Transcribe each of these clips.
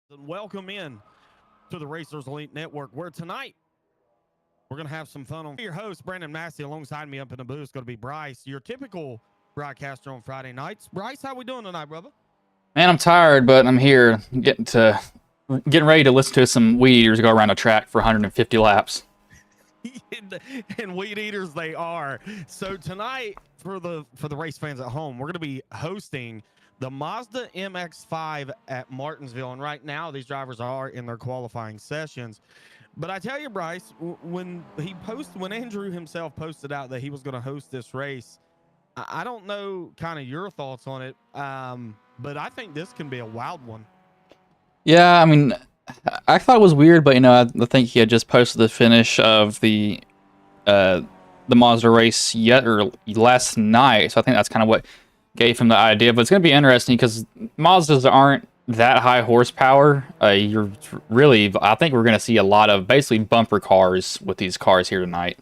And welcome in to the Racers Elite Network, where tonight we're going to have some fun. Your host, Brandon Massey, alongside me up in the booth is going to be Bryce, your typical broadcaster on Friday nights. Bryce, how we doing tonight, brother? Man, I'm tired, but I'm here getting ready to listen to some weed eaters go around a track for 150 laps. And weed eaters they are. So tonight, for the race fans at home, we're going to be hosting the Mazda MX-5 at Martinsville. And right now, these drivers are in their qualifying sessions. But I tell you, Bryce, when Andrew himself posted out that he was going to host this race, I don't know kind of your thoughts on it, but I think this can be a wild one. Yeah, I mean, I thought it was weird, but I think he had just posted the finish of the Mazda race last night, so I think that's kind of what gave him the idea. But it's going to be interesting because Mazdas aren't that high horsepower. I think we're going to see a lot of basically bumper cars with these cars here tonight.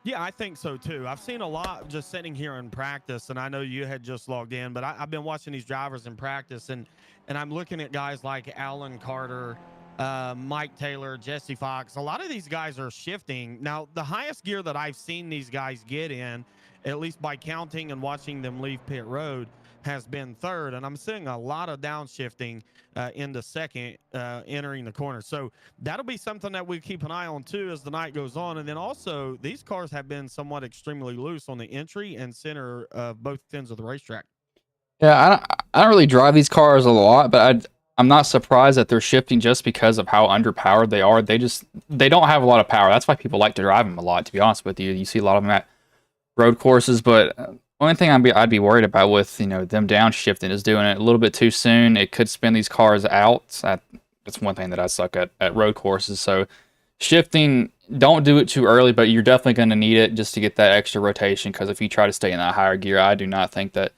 Yeah, I think so too. I've seen a lot just sitting here in practice, and I know you had just logged in, but I've been watching these drivers in practice, and I'm looking at guys like Alan Carter, Mike Taylor, Jesse Fox. A lot of these guys are shifting. Now, the highest gear that I've seen these guys get in, at least by counting and watching them leave pit road, has been third, and I'm seeing a lot of downshifting into second, entering the corner. So that'll be something that we keep an eye on too as the night goes on. And then also, these cars have been somewhat extremely loose on the entry and center of both ends of the racetrack. Yeah, I don't really drive these cars a lot, but I'm not surprised that they're shifting just because of how underpowered they are. They don't have a lot of power. That's why people like to drive them a lot. To be honest with you, you see a lot of them at road courses, but only thing I'd be worried about with them downshifting is doing it a little bit too soon. It could spin these cars out. That's one thing that I suck at road courses. So shifting, don't do it too early, but you're definitely going to need it just to get that extra rotation. Because if you try to stay in that higher gear, I do not think that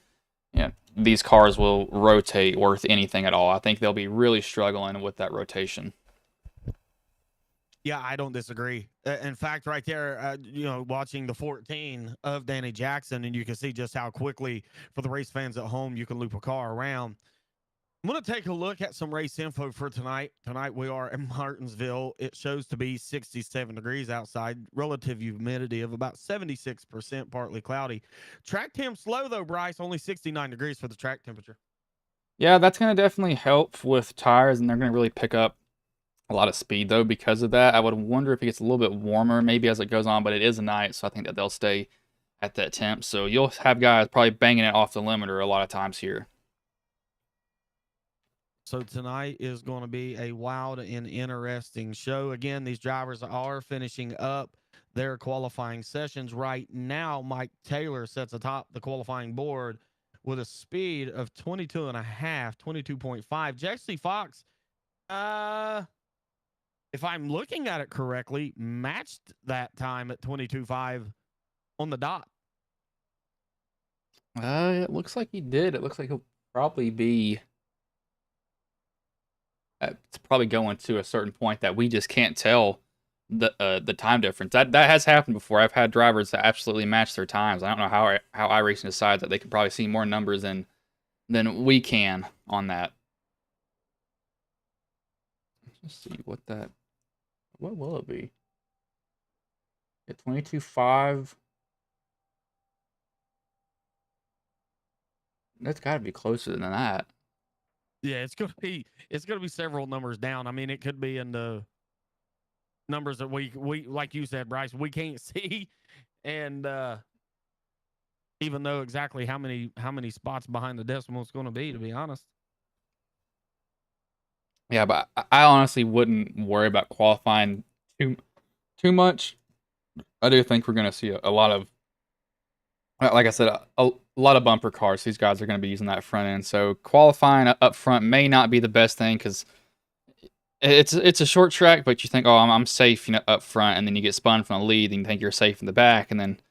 these cars will rotate worth anything at all. I think they'll be really struggling with that rotation. Yeah, I don't disagree. In fact, right there, watching the 14 of Danny Jackson, and you can see just how quickly, for the race fans at home, you can loop a car around. I'm going to take a look at some race info for tonight. Tonight we are in Martinsville. It shows to be 67 degrees outside, relative humidity of about 76%, partly cloudy. Track temp slow though, Bryce, only 69 degrees for the track temperature. Yeah, that's going to definitely help with tires, and they're going to really pick up a lot of speed though because of that. I would wonder if it gets a little bit warmer maybe as it goes on, but it is a night, so I think that they'll stay at that temp. So you'll have guys probably banging it off the limiter a lot of times here. So tonight is going to be a wild and interesting show. Again, these drivers are finishing up their qualifying sessions right now. Mike Taylor sits atop the qualifying board with a speed of 22 and a half, 22.5. Jesse Fox, if I'm looking at it correctly, matched that time at 22.5 on the dot. It looks like he did. It looks like he'll probably be. It's probably going to a certain point that we just can't tell the time difference. That has happened before. I've had drivers that absolutely match their times. I don't know how iRacing decides that they can probably see more numbers than we can on that. Let's see what will it be? At 22.5. That's got to be closer than that. Yeah, it's gonna be several numbers down. I mean, it could be in the numbers that we like you said, Bryce, we can't see, and even though exactly how many spots behind the decimal it's going to be, to be honest. Yeah, but I honestly wouldn't worry about qualifying too much. I do think we're going to see a lot of, like I said, a lot of bumper cars. These guys are going to be using that front end. So qualifying up front may not be the best thing because it's a short track, but you think, oh, I'm safe, up front, and then you get spun from the lead, and you think you're safe in the back, and then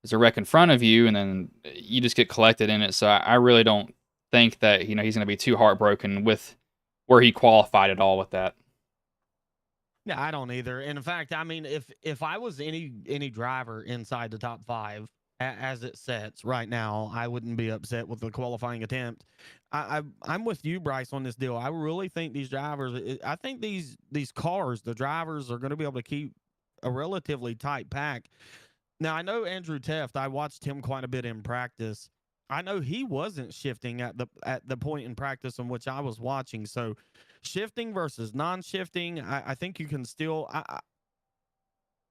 there's a wreck in front of you, and then you just get collected in it. So I really don't think that he's going to be too heartbroken with where he qualified at all with that. Yeah, I don't either. And in fact, I mean, if I was any driver inside the top five, as it sets right now, I wouldn't be upset with the qualifying attempt. I'm with you, Bryce, on this deal. I really think these drivers, I think these cars, the drivers are going to be able to keep a relatively tight pack. Now, I know Andrew Teft. I watched him quite a bit in practice. I know he wasn't shifting at the point in practice in which I was watching. So, shifting versus non-shifting, I think you can still.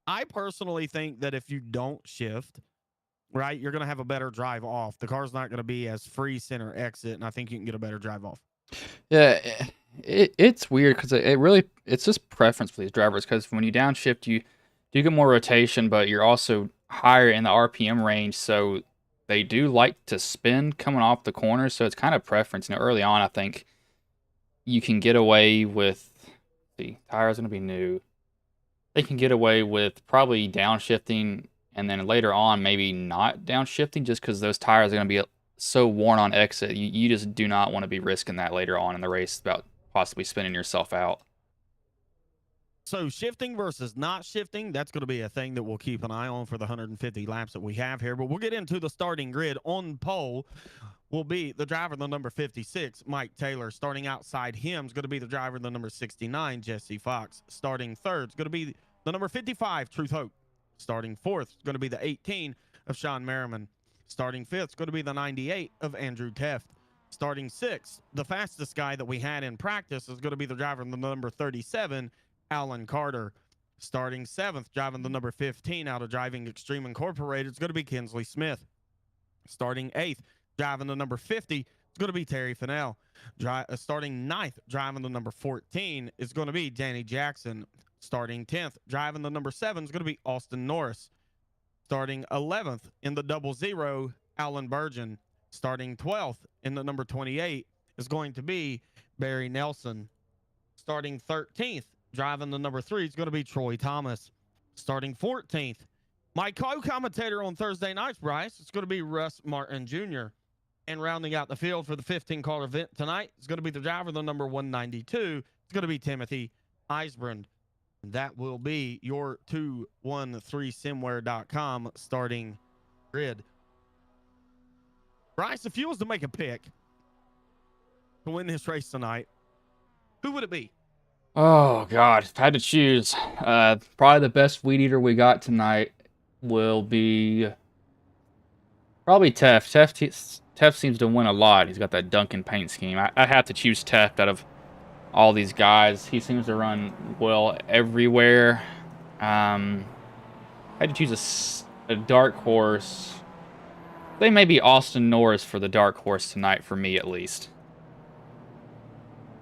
I personally think that if you don't shift, right, you're going to have a better drive off. The car's not going to be as free center exit, and I think you can get a better drive off. Yeah, it's weird because it's just preference for these drivers. Because when you downshift, you do get more rotation, but you're also higher in the RPM range, so they do like to spin coming off the corner. So it's kind of preference. Early on, I think you can get away with the tires are going to be new. They can get away with probably downshifting, and then later on maybe not downshifting just because those tires are going to be so worn on exit. You just do not want to be risking that later on in the race about possibly spinning yourself out. So shifting versus not shifting, that's going to be a thing that we'll keep an eye on for the 150 laps that we have here. But we'll get into the starting grid. On pole will be the driver, the number 56, Mike Taylor. Starting outside him is going to be the driver, the number 69, Jesse Fox. Starting third is going to be the number 55, Truth Hope. Starting fourth is going to be the 18 of Sean Merriman. Starting fifth is going to be the 98 of Andrew Teft. Starting sixth, the fastest guy that we had in practice is going to be the driver, the number 37, Alan Carter. Starting seventh, driving the number 15 out of Driving Extreme Incorporated, it's going to be Kinsley Smith. Starting eighth, driving the number 50, it's going to be Terry Fennell. Starting ninth, driving the number 14, is going to be Danny Jackson. Starting 10th, driving the number 7, is going to be Austin Norris. Starting 11th in the 00, Alan Burgeon. Starting 12th in the number 28 is going to be Barry Nelson. Starting 13th, driving the number 3 is going to be Troy Thomas. Starting 14th, my co-commentator on Thursday nights, Bryce, it's going to be Russ Martin Jr. And rounding out the field for the 15-car event tonight is going to be the driver, the number 192. It's going to be Timothy Eisbrand. That will be your 213simware.com starting grid. Bryce, if you was to make a pick to win this race tonight, who would it be? Oh, God. If I had to choose, probably the best weed eater we got tonight will be probably Teft. Teft seems to win a lot. He's got that Duncan paint scheme. I have to choose Teft out of all these guys. He seems to run well everywhere. I had to choose a dark horse. They may be Austin Norris for the dark horse tonight, for me at least.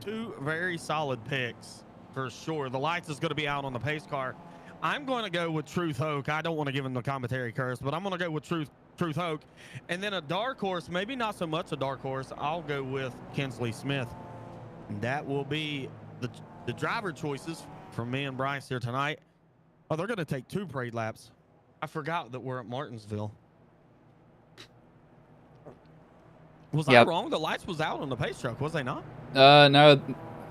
Two very solid picks for sure. The lights is going to be out on the pace car. I'm going to go with Truth Oak. I don't want to give him the commentary curse, but I'm going to go with Truth Oak. And then a dark horse, maybe not so much a dark horse. I'll go with Kinsley Smith. And that will be the driver choices from me and Bryce here tonight. Oh, they're going to take 2 parade laps. I forgot that we're at Martinsville. Was I wrong? The lights was out on the pace truck, was they not? No,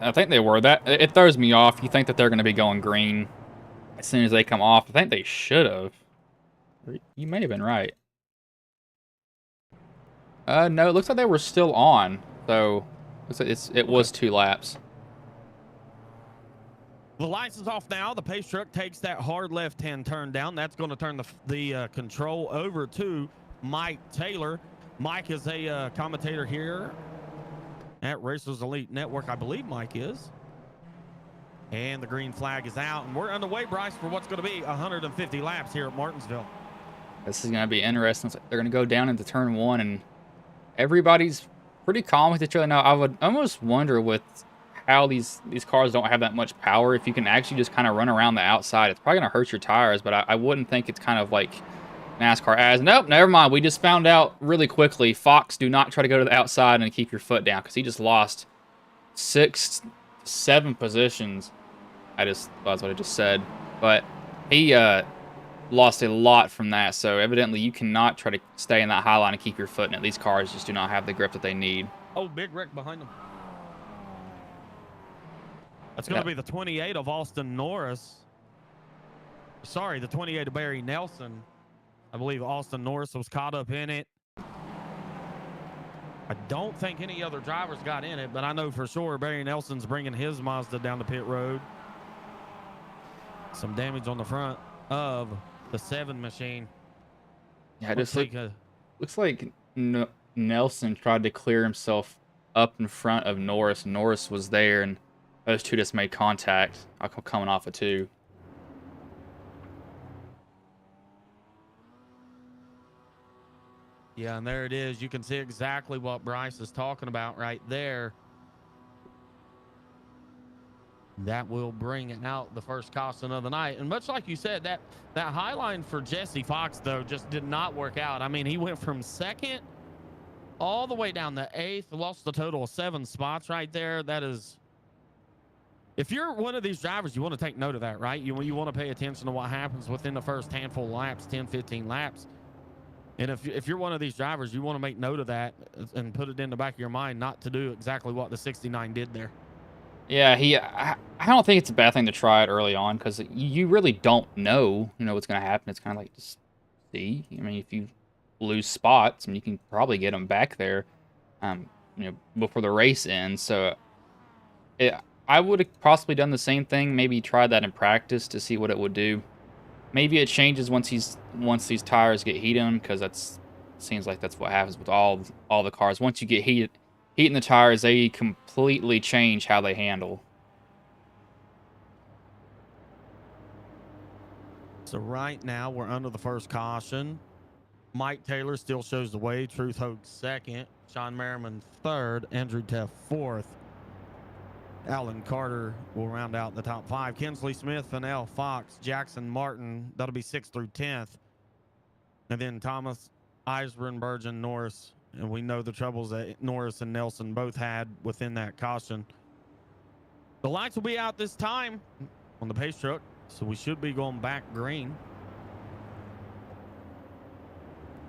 I think they were. It throws me off. You think that they're going to be going green as soon as they come off. I think they should have. You may have been right. No, it looks like they were still on. So it was 2 laps. The lights is off now. The pace truck takes that hard left-hand turn down. That's going to turn the control over to Mike Taylor. Mike is a commentator here at Racers Elite Network. I believe Mike is. And the green flag is out. And we're underway, Bryce, for what's going to be 150 laps here at Martinsville. This is going to be interesting. They're going to go down into turn 1, and everybody's pretty calm with each other. Now, I would almost wonder with how these cars don't have that much power, if you can actually just kind of run around the outside. It's probably going to hurt your tires, but I wouldn't think it's kind of like NASCAR as. Nope, never mind. We just found out really quickly. Fox, do not try to go to the outside and keep your foot down, because he just lost 6, 7 positions. That's what I just said. But he lost a lot from that, so evidently you cannot try to stay in that high line and keep your foot in it. These cars just do not have the grip that they need. Oh, big wreck behind them. That's going to be the 28 of Austin Norris. Sorry, the 28 of Barry Nelson. I believe Austin Norris was caught up in it. I don't think any other drivers got in it, but I know for sure Barry Nelson's bringing his Mazda down the pit road. Some damage on the front of the 7 machine. Yeah, it just looks like Nelson tried to clear himself up in front of Norris. Norris was there, and those two just made contact coming off of 2. Yeah, and there it is. You can see exactly what Bryce is talking about right there. That will bring out the first caution of the night. And much like you said, that high line for Jesse Fox, though, just did not work out. I mean, he went from 2nd all the way down to 8th, lost a total of 7 spots right there. That is, if you're one of these drivers, you want to take note of that, right? You want to pay attention to what happens within the first handful of laps, 10, 15 laps. And if you're one of these drivers, you want to make note of that and put it in the back of your mind not to do exactly what the 69 did there. Yeah, I don't think it's a bad thing to try it early on, because you really don't know, what's going to happen. It's kind of like, just see. I mean, if you lose spots, you can probably get them back there, before the race ends. So I would have possibly done the same thing. Maybe try that in practice to see what it would do. Maybe it changes once these tires get heated on, because seems like that's what happens with all the cars. Once you get heating the tires, they completely change how they handle. So right now we're under the first caution. Mike Taylor still shows the way. Truth Hogue 2nd. Sean Merriman 3rd. Andrew Teff 4th. Alan Carter will round out the top 5. Kinsley Smith, Fennell, Fox, Jackson, Martin. That'll be 6th through 10th. And then Thomas, Eisbren, Burgeon, Norris. And we know the troubles that Norris and Nelson both had within that caution. The lights will be out this time on the pace truck, so we should be going back green.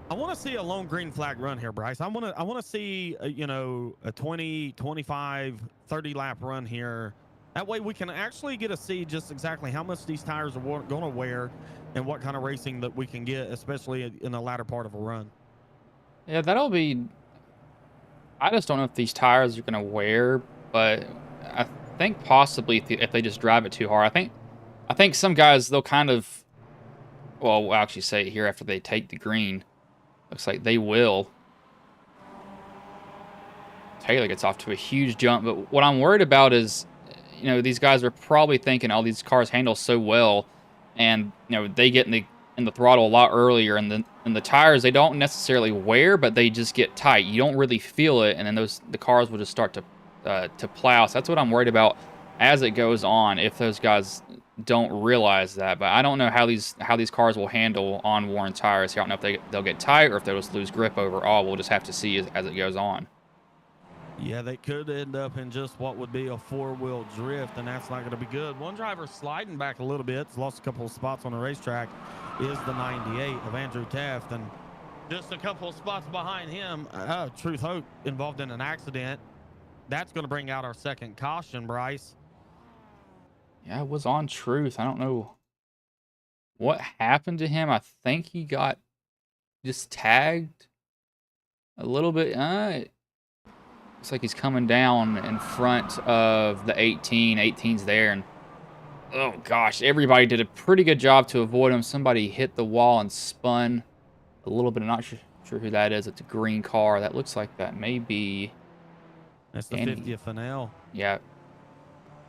I want to see a lone green flag run here, Bryce. I want to see a 20, 25, 30 lap run here. That way we can actually get to see just exactly how much these tires are going to wear and what kind of racing that we can get, especially in the latter part of a run. Yeah, that'll be... I just don't know if these tires are going to wear, but I think possibly if they just drive it too hard. I think some guys, they'll kind of... Well, we'll actually say it here after they take the green. Looks like they will. Taylor gets off to a huge jump, but what I'm worried about is, these guys are probably thinking, oh, these cars handle so well, and, they get in the throttle a lot earlier, and the tires, they don't necessarily wear, but they just get tight. You don't really feel it, and then the cars will just start to plow. So that's what I'm worried about as it goes on, if those guys don't realize that. But I don't know how these cars will handle on worn tires. I don't know if they'll get tight or if they'll just lose grip overall. We'll just have to see as it goes on. Yeah, they could end up in just what would be a 4-wheel drift, and that's not going to be good. One driver sliding back a little bit, lost a couple of spots on the racetrack, is the 98 of Andrew Taft, and just a couple of spots behind him, Truth Hogue involved in an accident. That's going to bring out our second caution, Bryce. Yeah, it was on Truth. I don't know what happened to him. I think he got just tagged a little bit. Looks like he's coming down in front of the 18. 18's there, and oh gosh, everybody did a pretty good job to avoid him. Somebody hit the wall and spun a little bit. I'm not sure who that is. It's a green car. That looks like that may be... That's the 50th Fennell. Yeah.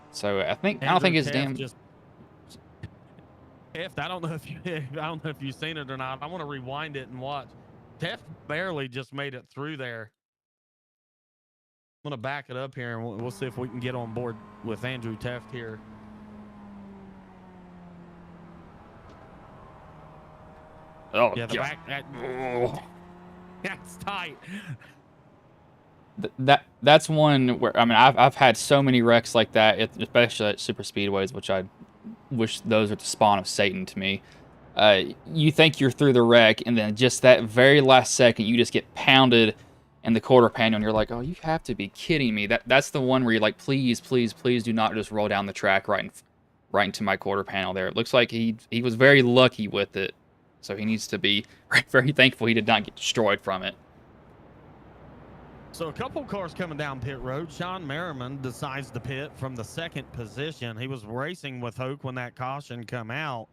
So I don't think his damn... I don't know if you've seen it or not. I want to rewind it and watch. Teft barely just made it through there. I'm going to back it up here, and we'll see if we can get on board with Andrew Teft here. Oh, yeah, the back. That's tight. That's one where, I mean, I've had so many wrecks like that, especially at super speedways, which I wish those are the spawn of Satan to me. You think you're through the wreck, and then just that very last second, you just get pounded in the quarter panel, and you're like, oh, you have to be kidding me. That's the one where you're like, please, please, please do not just roll down the track right into my quarter panel there. It looks like he was very lucky with it. So he needs to be very thankful he did not get destroyed from it. So a couple cars coming down pit road. Sean Merriman decides to pit from the second position. He was racing with Hoke when that caution come out.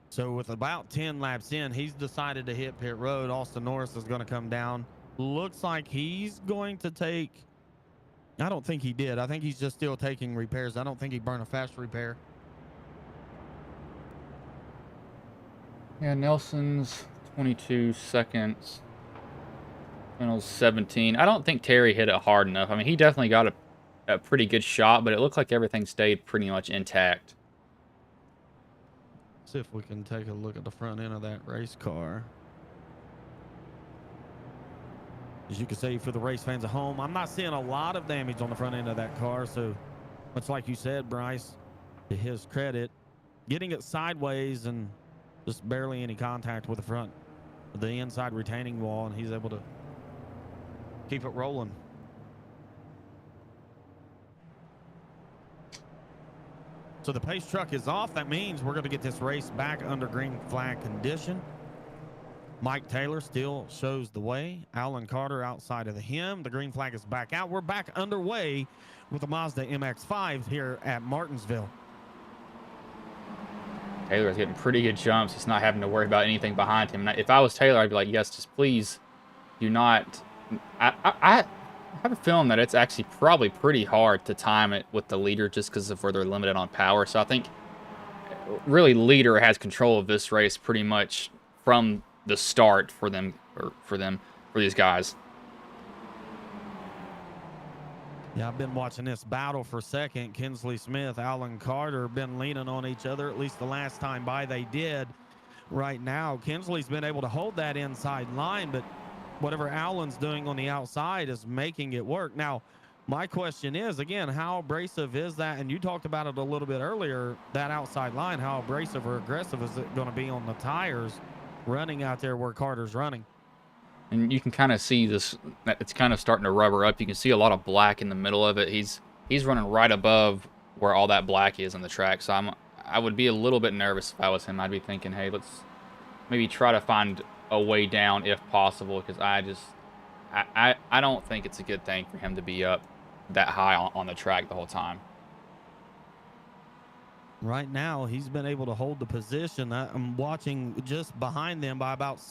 So with about 10 laps in, he's decided to hit pit road. Austin Norris is going to come down. Looks like he's going to take... I don't think he did. I think he's just still taking repairs. I don't think he burned a fast repair. Yeah, Nelson's 22 seconds. Reynolds 17. I don't think Terry hit it hard enough. I mean, he definitely got a pretty good shot, but it looked like everything stayed pretty much intact. See if we can take a look at the front end of that race car. As you can see, for the race fans at home, I'm not seeing a lot of damage on the front end of that car. So much like you said, Bryce, to his credit, getting it sideways and just barely any contact with the front of the inside retaining wall, and he's able to keep it rolling. So the pace truck is off. That means we're going to get this race back under green flag condition. Mike Taylor still shows the way. Alan Carter outside of the him. The green flag is back out. We're back underway with the Mazda MX-5 here at Martinsville. Taylor's getting pretty good jumps. He's not having to worry about anything behind him. If I was Taylor, I'd be like, yes, just please do not. I have a feeling that it's actually probably pretty hard to time it with the leader just because of where they're limited on power. So I think really leader has control of this race pretty much from the start for these guys. Yeah, I've been watching this battle for second. Kinsley Smith, Alan Carter been leaning on each other, at least the last time by they did. Right now, Kinsley's been able to hold that inside line, but whatever Alan's doing on the outside is making it work. Now, my question is, again, how abrasive is that? And you talked about it a little bit earlier, that outside line, how abrasive or aggressive is it going to be on the tires running out there where Carter's running? And you can kind of see this, it's kind of starting to rubber up. You can see a lot of black in the middle of it. He's running right above where all that black is on the track. So I would be a little bit nervous if I was him. I'd be thinking, hey, let's maybe try to find a way down if possible, because I don't think it's a good thing for him to be up that high on the track the whole time. Right now, he's been able to hold the position. I'm watching just behind them by about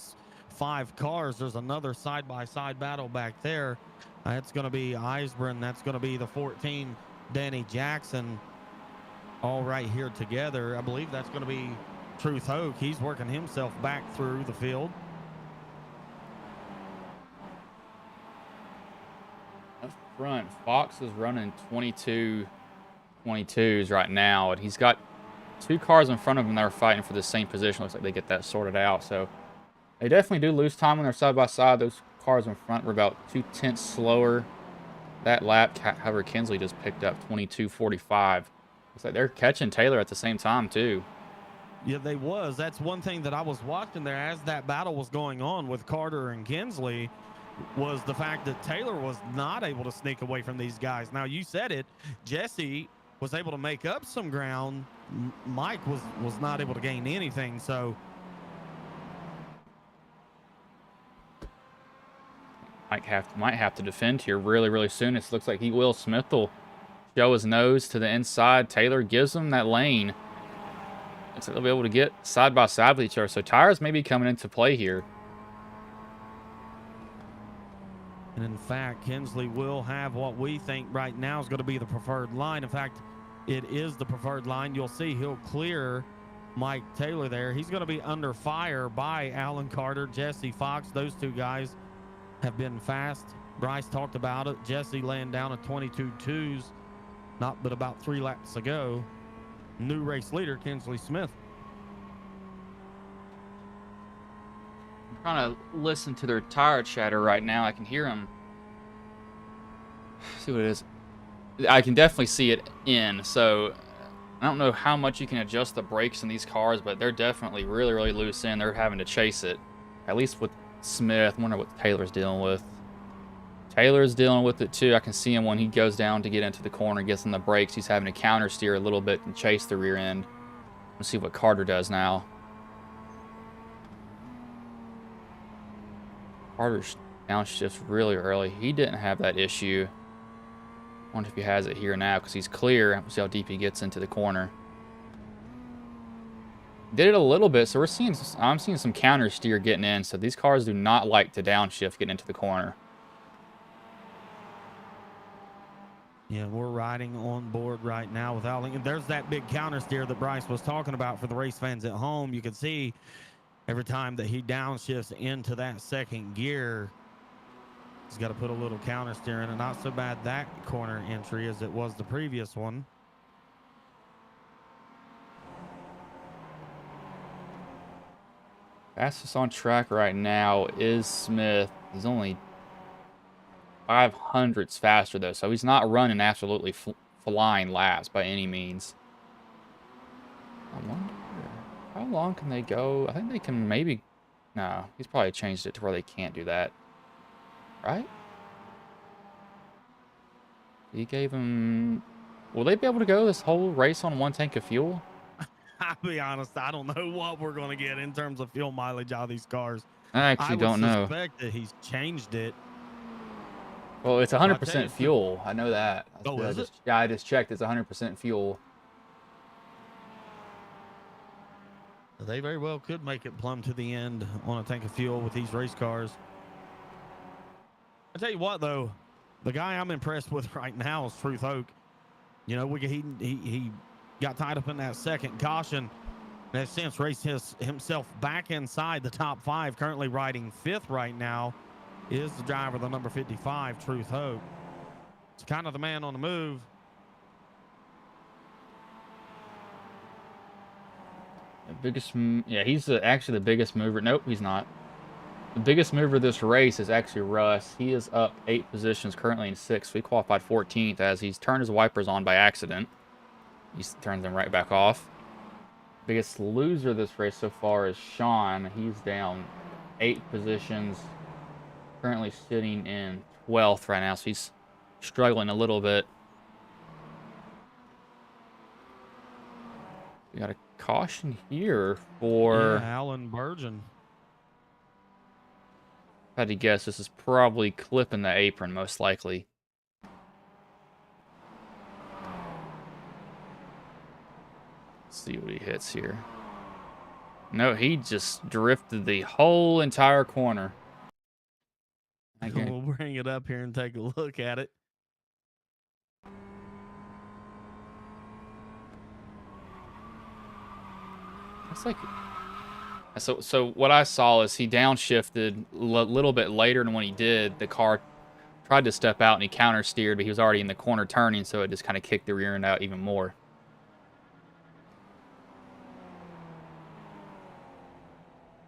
5 cars. There's another side-by-side battle back there. That's going to be Eisbren. That's going to be the 14, Danny Jackson, all right here together. I believe that's going to be Truth Hoke. He's working himself back through the field. Up front, Fox is running 22s right now, and he's got 2 cars in front of him that are fighting for the same position. Looks like they get that sorted out. So they definitely do lose time when they're side by side. Those cars in front were about 2/10 slower that lap. However, Kinsley just picked up 22:45. Looks like they're catching Taylor at the same time too. Yeah, they was. That's one thing that I was watching there as that battle was going on with Carter and Kinsley, was the fact that Taylor was not able to sneak away from these guys. Now, you said it. Jesse was able to make up some ground. Mike was not able to gain anything. So might have to defend here really, really soon. It looks like he will. Smith will show his nose to the inside. Taylor gives him that lane. So they'll be able to get side by side with each other. So tires may be coming into play here. And in fact, Kinsley will have what we think right now is going to be the preferred line. In fact, it is the preferred line. You'll see he'll clear Mike Taylor there. He's going to be under fire by Alan Carter, Jesse Fox. Those 2 guys have been fast. Bryce talked about it. Jesse laying down a 22.2s not but about 3 laps ago. New race leader, Kinsley Smith. I'm trying to listen to their tire chatter right now. I can hear them. See what it is. I can definitely see it in. So I don't know how much you can adjust the brakes in these cars, but they're definitely really, really loose in. They're having to chase it. At least with Smith. I wonder what Taylor's dealing with. Taylor's dealing with it too. I can see him when he goes down to get into the corner, gets on the brakes. He's having to counter steer a little bit and chase the rear end. Let's see what Carter does now. Carter downshifts really early. He didn't have that issue. Wonder if he has it here now because he's clear. We'll see how deep he gets into the corner. Did it a little bit, so I'm seeing some counter steer getting in. So these cars do not like to downshift getting into the corner. Yeah, we're riding on board right now with Al Lincoln. There's that big counter steer that Bryce was talking about for the race fans at home. You can see every time that he downshifts into that second gear, he's got to put a little counter steer in, and not so bad that corner entry as it was the previous one. Fastest on track right now is Smith. He's only 500ths faster, though, so he's not running absolutely flying laps by any means. I wonder, how long can they go? I think they can maybe... No, he's probably changed it to where they can't do that. Right? He gave him... Will they be able to go this whole race on one tank of fuel? I'll be honest, I don't know what we're going to get in terms of fuel mileage out of these cars. I actually don't know. I would suspect that he's changed it. Well, it's 100% fuel. I know that. Oh, is it? Yeah, I just checked. It's 100% fuel. They very well could make it plumb to the end on a tank of fuel with these race cars. I tell you what, though, the guy I'm impressed with right now is Truth Oak. You know, he got tied up in that second caution and has since raced himself back inside the top 5. Currently riding 5th right now is the driver, the number 55, Truth Oak. It's kind of the man on the move. Yeah, he's actually the biggest mover. Nope, he's not. The biggest mover of this race is actually Russ. He is up 8 positions, currently in 6th. We qualified 14th as he's turned his wipers on by accident. He turns them right back off. Biggest loser of this race so far is Sean. He's down 8 positions, currently sitting in 12th right now, so he's struggling a little bit. We got a caution here for Alan Burgeon. If I had to guess, this is probably clipping the apron, most likely. Let's see what he hits here. No, he just drifted the whole entire corner. We'll bring it up here and take a look at it. It's like, so what I saw is he downshifted a little bit later than when he did. The car tried to step out and he counter steered, but he was already in the corner turning, so it just kind of kicked the rear end out even more.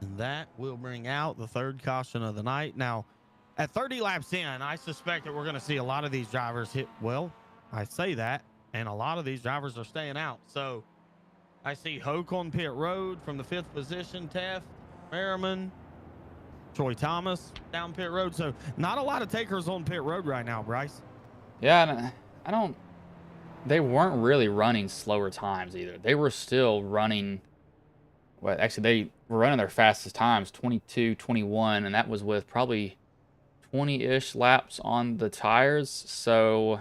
And that will bring out the 3rd caution of the night. Now, at 30 laps in, I suspect that we're going to see a lot of these drivers hit. Well, I say that, and a lot of these drivers are staying out. So I see Hoke on pit road from the 5th position, Teff, Merriman, Troy Thomas down pit road. So not a lot of takers on pit road right now, Bryce. Yeah, I don't. They weren't really running slower times either. They were still running. Well, actually, they were running their fastest times, 22, 21, and that was with probably 20-ish laps on the tires. So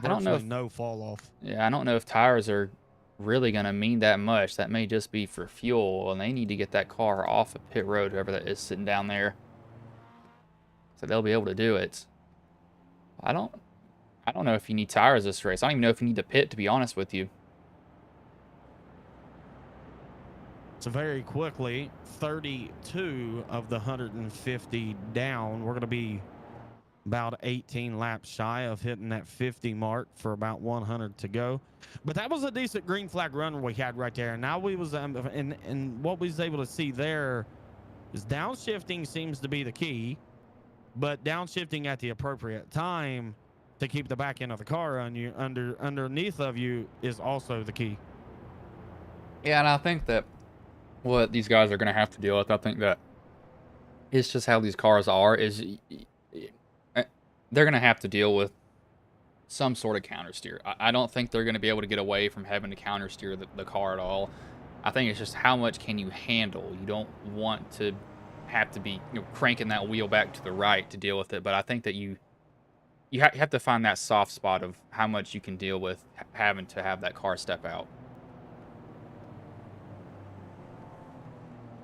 I don't know if no fall off. Yeah, I don't know if tires are really going to mean that much. That may just be for fuel, and they need to get that car off of pit road, whoever that is sitting down there, so they'll be able to do it. I don't know if you need tires this race. I don't even know if you need to pit, to be honest with you. So very quickly, 32 of the 150 down. We're going to be about 18 laps shy of hitting that 50 mark for about 100 to go. But that was a decent green flag run we had right there. Now we was and what we was able to see there is downshifting seems to be the key, but downshifting at the appropriate time to keep the back end of the car on you underneath of you is also the key. Yeah, and I think that what these guys are going to have to deal with, I think that it's just how these cars are, is they're going to have to deal with some sort of counter steer. I don't think they're going to be able to get away from having to counter steer the car at all. I think it's just how much can you handle. You don't want to have to be cranking that wheel back to the right to deal with it. But I think that you have to find that soft spot of how much you can deal with having to have that car step out.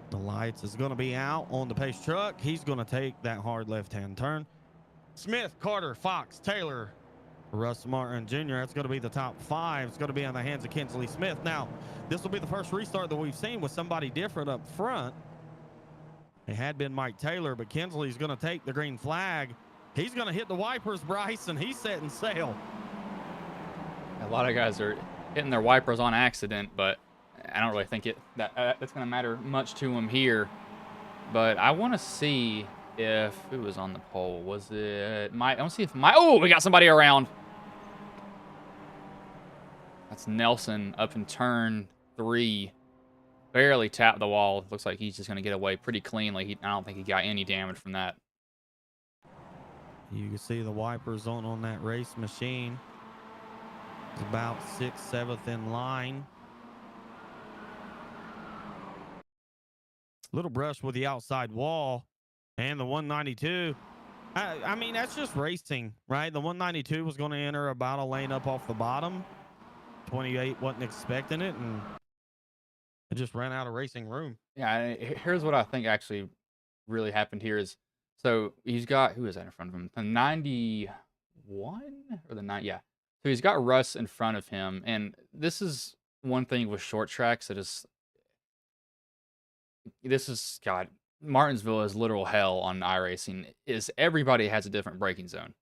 The lights is going to be out on the pace truck. He's going to take that hard left-hand turn. Smith, Carter, Fox, Taylor, Russ Martin Jr. That's going to be the top 5. It's going to be on the hands of Kinsley Smith. Now, this will be the first restart that we've seen with somebody different up front. It had been Mike Taylor, but Kinsley's going to take the green flag. He's going to hit the wipers, Bryce, and he's setting sail. A lot of guys are hitting their wipers on accident, but I don't really think that's going to matter much to him here. But I want to see if who was on the pole. Was it Mike? I want to see if Mike. Oh, we got somebody around. That's Nelson up in turn 3. Barely tapped the wall. Looks like he's just going to get away pretty cleanly. I don't think he got any damage from that. You can see the wipers on that race machine. It's about 6th, 7th in line. Little brush with the outside wall and the 192. I mean, that's just racing, right? The 192 was going to enter about a lane up off the bottom. 28 wasn't expecting it, and it just ran out of racing room. Yeah, here's what I think actually really happened here is, so he's got, who is that in front of him? The 91 or the 9? Yeah. So he's got Russ in front of him, and this is one thing with short tracks that is, God, Martinsville is literal hell on iRacing, is everybody has a different braking zone.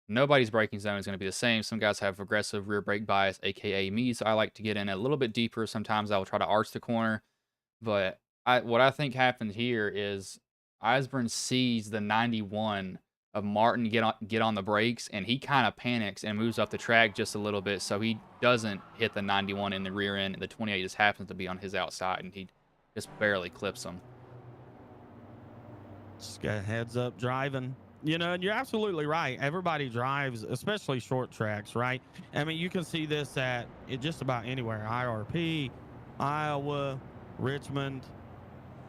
Nobody's braking zone is going to be the same. Some guys have aggressive rear brake bias, aka me, so I like to get in a little bit deeper. Sometimes I will try to arch the corner. But what I think happened here is Eisburn sees the 91 of Martin get on the brakes, and he kind of panics and moves up the track just a little bit, so he doesn't hit the 91 in the rear end, and the 28 just happens to be on his outside, and he just barely clips him. Just got heads up driving. You know, and you're absolutely right. Everybody drives, especially short tracks, right? I mean, you can see this at just about anywhere. IRP, Iowa, Richmond.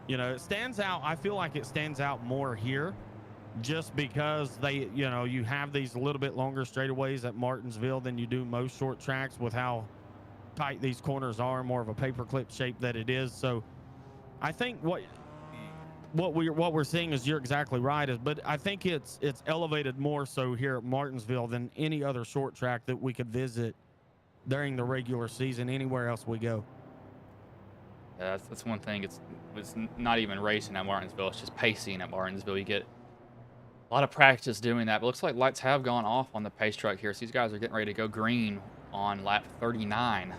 You know, it stands out. I feel like it stands out more here just because they, you know, you have these a little bit longer straightaways at Martinsville than you do most short tracks with how tight these corners are, more of a paperclip shape that it is. So I think what we're seeing is, you're exactly right, but I think it's elevated more so here at Martinsville than any other short track that we could visit during the regular season anywhere else we go. Yeah, that's one thing. It's not even racing at Martinsville. It's just pacing at Martinsville. You get a lot of practice doing that. But looks like lights have gone off on the pace truck here. So these guys are getting ready to go green on lap 39.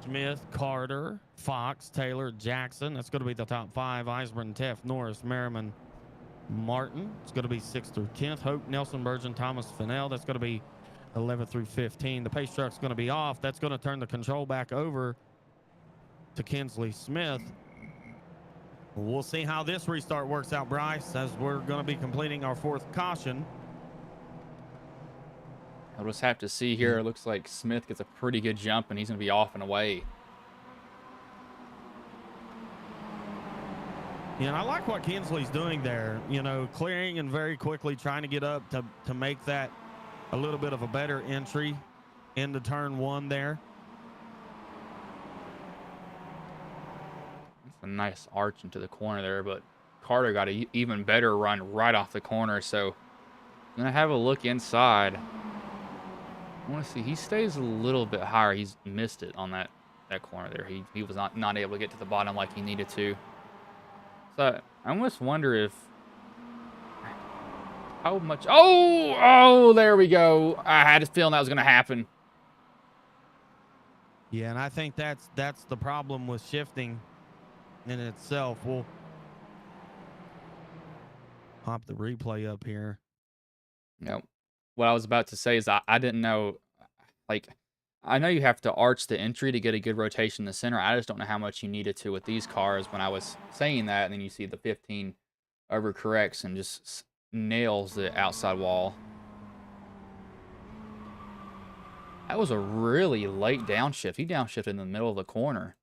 Smith, Carter, Fox, Taylor, Jackson. That's going to be the top 5. Eisburn, Teff, Norris, Merriman, Martin. It's going to be 6th through 10th. Hope, Nelson, Burgeon, Thomas, Fennell. That's going to be 11th through 15. The pace truck's going to be off. That's going to turn the control back over to Kinsley Smith. We'll see how this restart works out, Bryce, as we're going to be completing our 4th caution. I'll just have to see here. It looks like Smith gets a pretty good jump, and he's going to be off and away. Yeah, and I like what Kinsley's doing there. You know, clearing and very quickly trying to get up to make that a little bit of a better entry into turn 1 there. It's a nice arch into the corner there, but Carter got an even better run right off the corner. So I'm going to have a look inside. I want to see. He stays a little bit higher. He's missed it on that corner there. He was not able to get to the bottom like he needed to. So I almost wonder if how much. Oh, there we go. I had a feeling that was going to happen. Yeah, and I think that's the problem with shifting in itself. We'll pop the replay up here. Nope. What I was about to say is I didn't know, like, I know you have to arch the entry to get a good rotation in the center. I just don't know how much you needed to with these cars when I was saying that. And then you see the 15 overcorrects and just nails the outside wall. That was a really late downshift. He downshifted in the middle of the corner.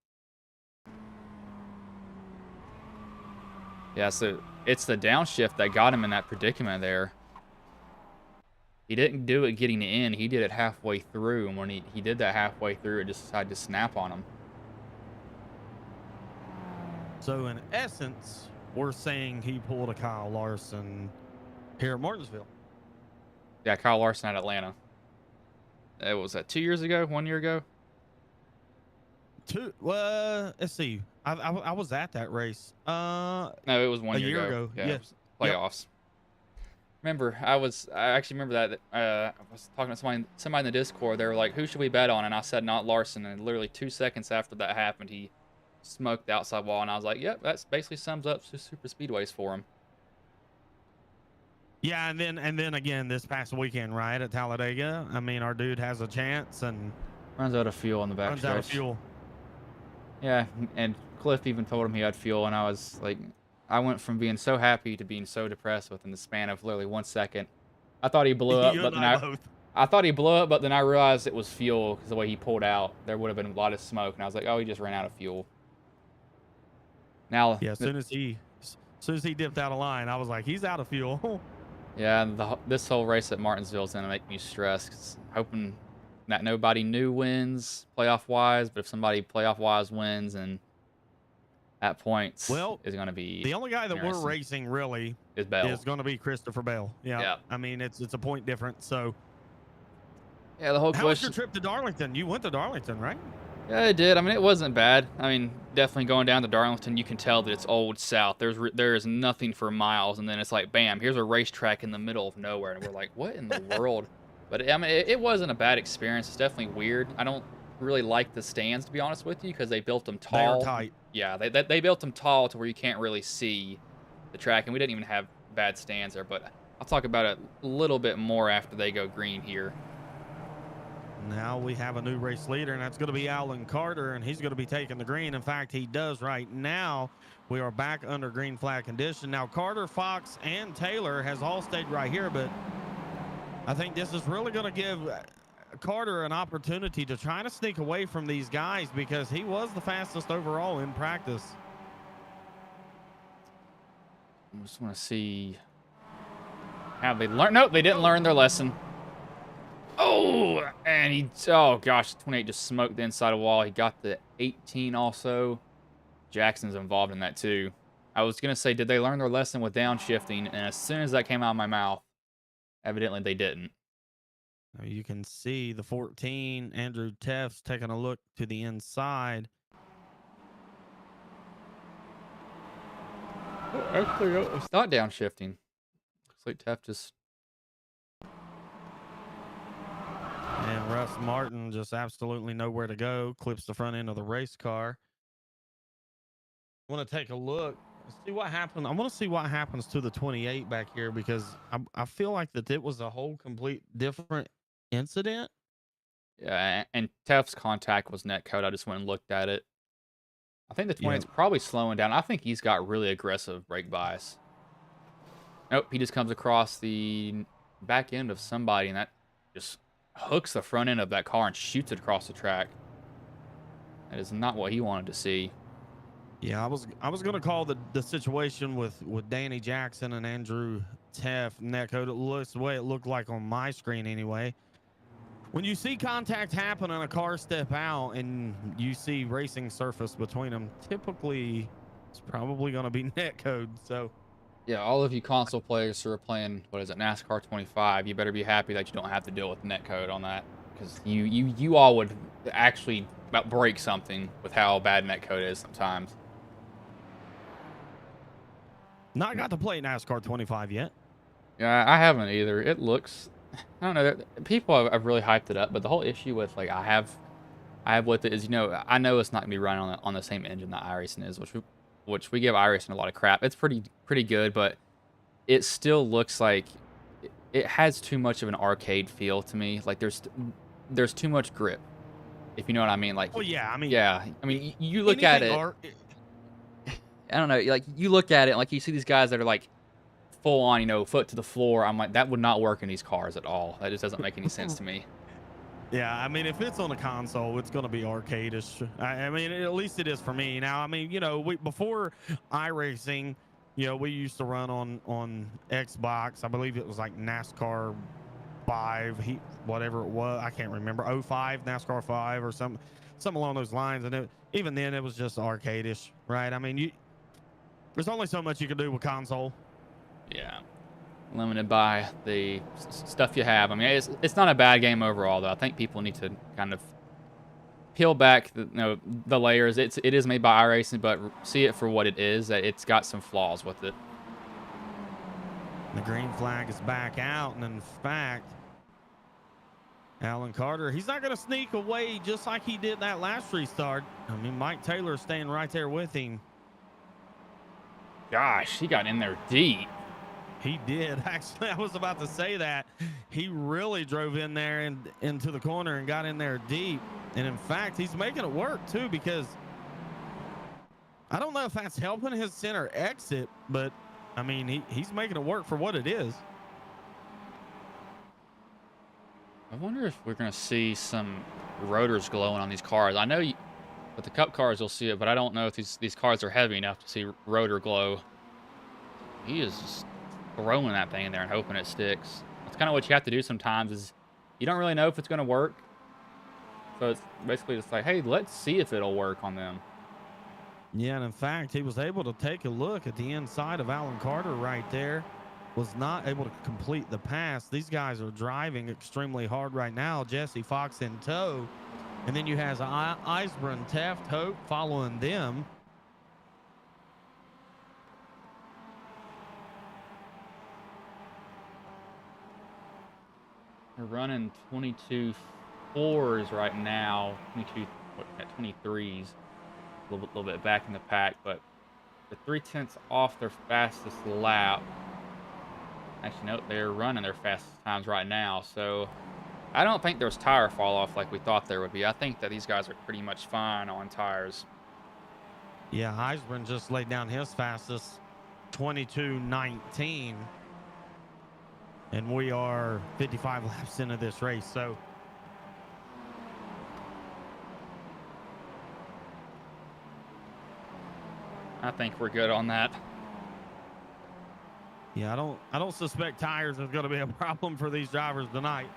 Yeah, so it's the downshift that got him in that predicament there. He didn't do it getting in. He did it halfway through, and when he did that halfway through, it just decided to snap on him. So in essence, we're saying he pulled a Kyle Larson here at Martinsville. Yeah, Kyle Larson at Atlanta. It was that 2 years ago, 1 year ago. Let's see. I was at that race. No, it was 1 year ago. Yeah, yes. Playoffs. Yep. Remember, I actually remember that. I was talking to somebody in the Discord. They were like, "Who should we bet on?" And I said, "Not Larson." And literally 2 seconds after that happened, he smoked the outside wall, and I was like, "Yep, that basically sums up super speedways for him." Yeah, and then again this past weekend, right at Talladega. I mean, our dude has a chance and runs out of fuel on the back runs stretch. out of fuel. Yeah, and Cliff even told him he had fuel, and I was like, I went from being so happy to being so depressed within the span of literally 1 second. I thought he blew up, but then I thought he blew up, but then I realized it was fuel because the way he pulled out, there would have been a lot of smoke, and I was like, oh, he just ran out of fuel. Now, yeah, as soon as he dipped out of line, I was like, he's out of fuel. Yeah, this whole race at Martinsville is gonna make me stressed. 'Cause hoping that nobody new wins playoff wise, but if somebody playoff wise wins, and at points, is gonna be the only guy that we're racing really is Bell. Is going to be Christopher Bell. Yeah. I mean, it's a point difference. So yeah, the whole question. How was your trip to Darlington? You went to Darlington, right? Yeah, I did. I mean, it wasn't bad. I mean, definitely going down to Darlington, you can tell that it's old South. There is nothing for miles, and then it's like, bam, here's a racetrack in the middle of nowhere, and we're like, what in the world? But I mean, it wasn't a bad experience. It's definitely weird. I don't really like the stands, to be honest with you, because they built them tall. They're tight. Yeah, they built them tall to where you can't really see the track, and we didn't even have bad stands there. But I'll talk about it a little bit more after they go green here. Now we have a new race leader, and that's going to be Alan Carter, and he's going to be taking the green. In fact, he does right now. We are back under green flag condition. Now, Carter, Fox, and Taylor has all stayed right here, but I think this is really going to give Carter an opportunity to try to sneak away from these guys because he was the fastest overall in practice. I just want to see. Have they learned? Nope, they didn't learn their lesson. Oh, and oh gosh, 28 just smoked the inside wall. He got the 18 also. Jackson's involved in that too. I was going to say, did they learn their lesson with downshifting? And as soon as that came out of my mouth, evidently they didn't. Now you can see the 14, Andrew Teff's taking a look to the inside. Oh, actually, it's not downshifting. Looks like Teff just... And Russ Martin just absolutely nowhere to go. Clips the front end of the race car. I want to take a look, see what happened. I want to see what happens to the 28 back here because I feel like that it was a whole complete different incident. Yeah, and Teff's contact was net code. I just went and looked at it. I think the 28's probably slowing down. I think he's got really aggressive brake bias. Nope, he just comes across the back end of somebody, and that just hooks the front end of that car and shoots it across the track. That is not what he wanted to see. Yeah, I was going to call the situation with Danny Jackson and Andrew Teff net code. It looks the way it looked like on my screen anyway. When you see contact happen and a car step out and you see racing surface between them, typically it's probably going to be net code. So yeah, all of you console players who are playing, what is it, NASCAR 25, you better be happy that you don't have to deal with net code on that, because you all would actually about break something with how bad net code is sometimes. Not got to play NASCAR 25 yet. Yeah, I haven't either. It looks, I don't know, people have really hyped it up, but the whole issue with, like, I have with it is, you know, I know it's not gonna be running on the same engine that iRacing is, which we give iRacing a lot of crap. It's pretty good, but it still looks like it has too much of an arcade feel to me. Like there's too much grip, if you know what I mean. Like, well, yeah, I mean, you look at it. I don't know, like you look at it, like you see these guys that are like full on, you know, foot to the floor. I'm like, that would not work in these cars at all. That just doesn't make any sense to me. Yeah, I mean, if it's on a console, it's going to be arcadish. I mean, at least it is for me. Now, I mean, before iRacing, we used to run on Xbox. I believe it was like NASCAR 5, whatever it was. I can't remember. '05 NASCAR 5 or something along those lines. And even then, it was just arcadish, right? I mean, there's only so much you can do with console. Yeah. Limited by the stuff you have. I mean, it's not a bad game overall, though. I think people need to kind of peel back the layers. It is made by iRacing, but see it for what it is. That it's got some flaws with it. The green flag is back out, and in fact, Alan Carter, he's not going to sneak away just like he did that last restart. I mean, Mike Taylor staying right there with him. Gosh, he got in there deep. He did. Actually, I was about to say that. He really drove in there and into the corner and got in there deep. And in fact, he's making it work too, because I don't know if that's helping his center exit, but I mean, he's making it work for what it is. I wonder if we're going to see some rotors glowing on these cars. I know with the Cup cars you'll see it, but I don't know if these cars are heavy enough to see rotor glow. He is just throwing that thing in there and hoping it sticks. That's kind of what you have to do sometimes, is you don't really know if it's going to work. So it's basically just like, hey, let's see if it'll work on them. Yeah, and in fact, he was able to take a look at the inside of Alan Carter right there. Was not able to complete the pass. These guys are driving extremely hard right now. Jesse Fox in tow. And then you have Eisbrun, Taft, Hope following them. We're running 22 4s right now, 23s, a little bit back in the pack, but the 3/10 off their fastest lap. Actually, no, they're running their fastest times right now, so I don't think there's tire fall off like we thought there would be. I think that these guys are pretty much fine on tires. Yeah, Eisbrun just laid down his fastest, 22:19. And we are 55 laps into this race. So I think we're good on that. Yeah, I don't suspect tires is going to be a problem for these drivers tonight.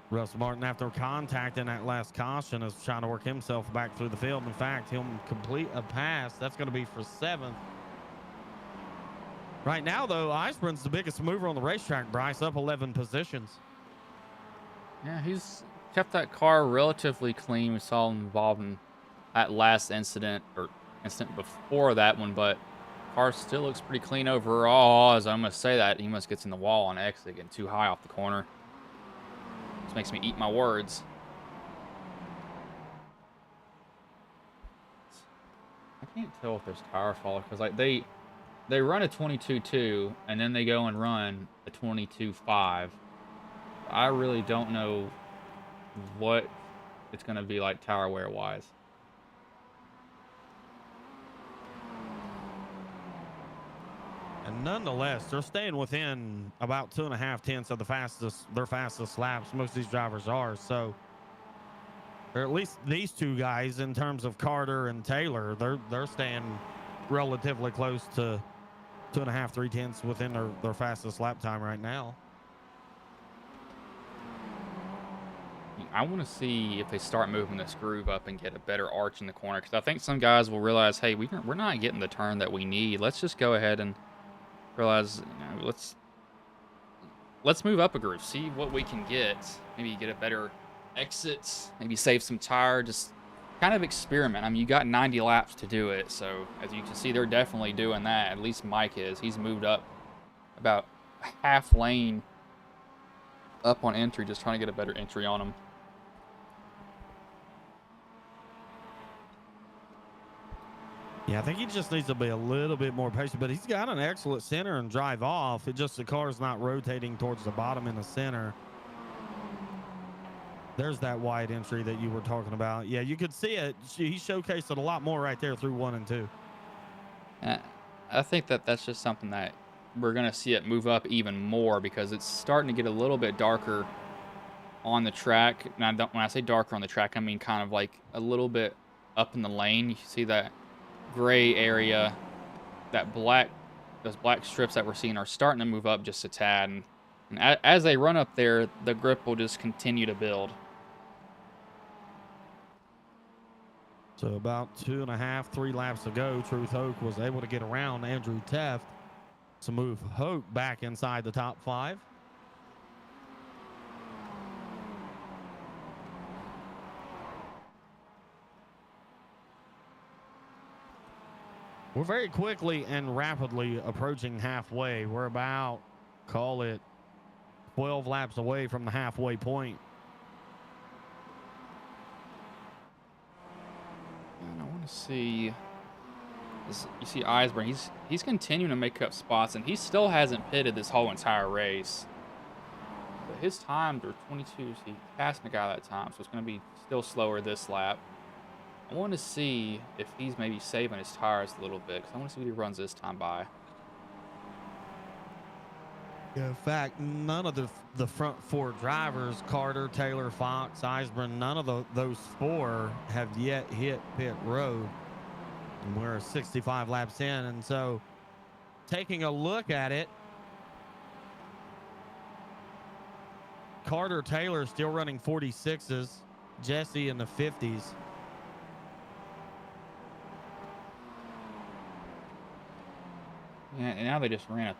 Russ Martin, after contacting that last caution, is trying to work himself back through the field. In fact, he'll complete a pass. That's going to be for 7th. Right now, though, Eisbrun's the biggest mover on the racetrack, Bryce, up 11 positions. Yeah, he's kept that car relatively clean. We saw him involved in that last incident, or incident before that one, but car still looks pretty clean overall. As I must say that, he must get in the wall on exit, getting too high off the corner. This makes me eat my words. I can't tell if there's tire fall, because like they run a 22.2 and then they go and run a 22.5. I really don't know what it's going to be like tire wear wise. And nonetheless, they're staying within about 2.5 tenths of their fastest laps. Most of these drivers are. So, or at least these two guys, in terms of Carter and Taylor, they're staying relatively close to 2.5, 3 tenths within their fastest lap time right now. I want to see if they start moving this groove up and get a better arch in the corner, because I think some guys will realize, hey, we're not getting the turn that we need. Let's just go ahead and realize, let's move up a groove, see what we can get. Maybe get a better exit, maybe save some tire, just kind of experiment. I mean, you got 90 laps to do it, so as you can see, they're definitely doing that. At least Mike is. He's moved up about half lane up on entry, just trying to get a better entry on him. Yeah, I think he just needs to be a little bit more patient, but he's got an excellent center and drive off. It just, the car's not rotating towards the bottom in the center. There's that wide entry that you were talking about. Yeah, you could see it. He showcased it a lot more right there through 1 and 2. I think that's just something that we're going to see it move up even more, because it's starting to get a little bit darker on the track. And I don't, when I say darker on the track, I mean kind of like a little bit up in the lane. You see that gray area, that black, those black strips that we're seeing are starting to move up just a tad. And as they run up there, the grip will just continue to build. So about 2.5, 3 laps to go, Truth Hoke was able to get around Andrew Teft to move Hoke back inside the top 5. We're very quickly and rapidly approaching halfway. We're about, call it, 12 laps away from the halfway point. And I want to see, you see Eisburn, he's continuing to make up spots, and he still hasn't pitted this whole entire race. But his times are 22, so he passed the guy that time, so it's going to be still slower this lap. I want to see if he's maybe saving his tires a little bit, because I want to see what he runs this time by. Yeah, in fact, none of the front 4 drivers, Carter, Taylor, Fox, Eisburn, none of those 4 have yet hit pit road. And we're 65 laps in, and so taking a look at it, Carter, Taylor still running 46s, Jesse in the 50s. Yeah, and now they just ran a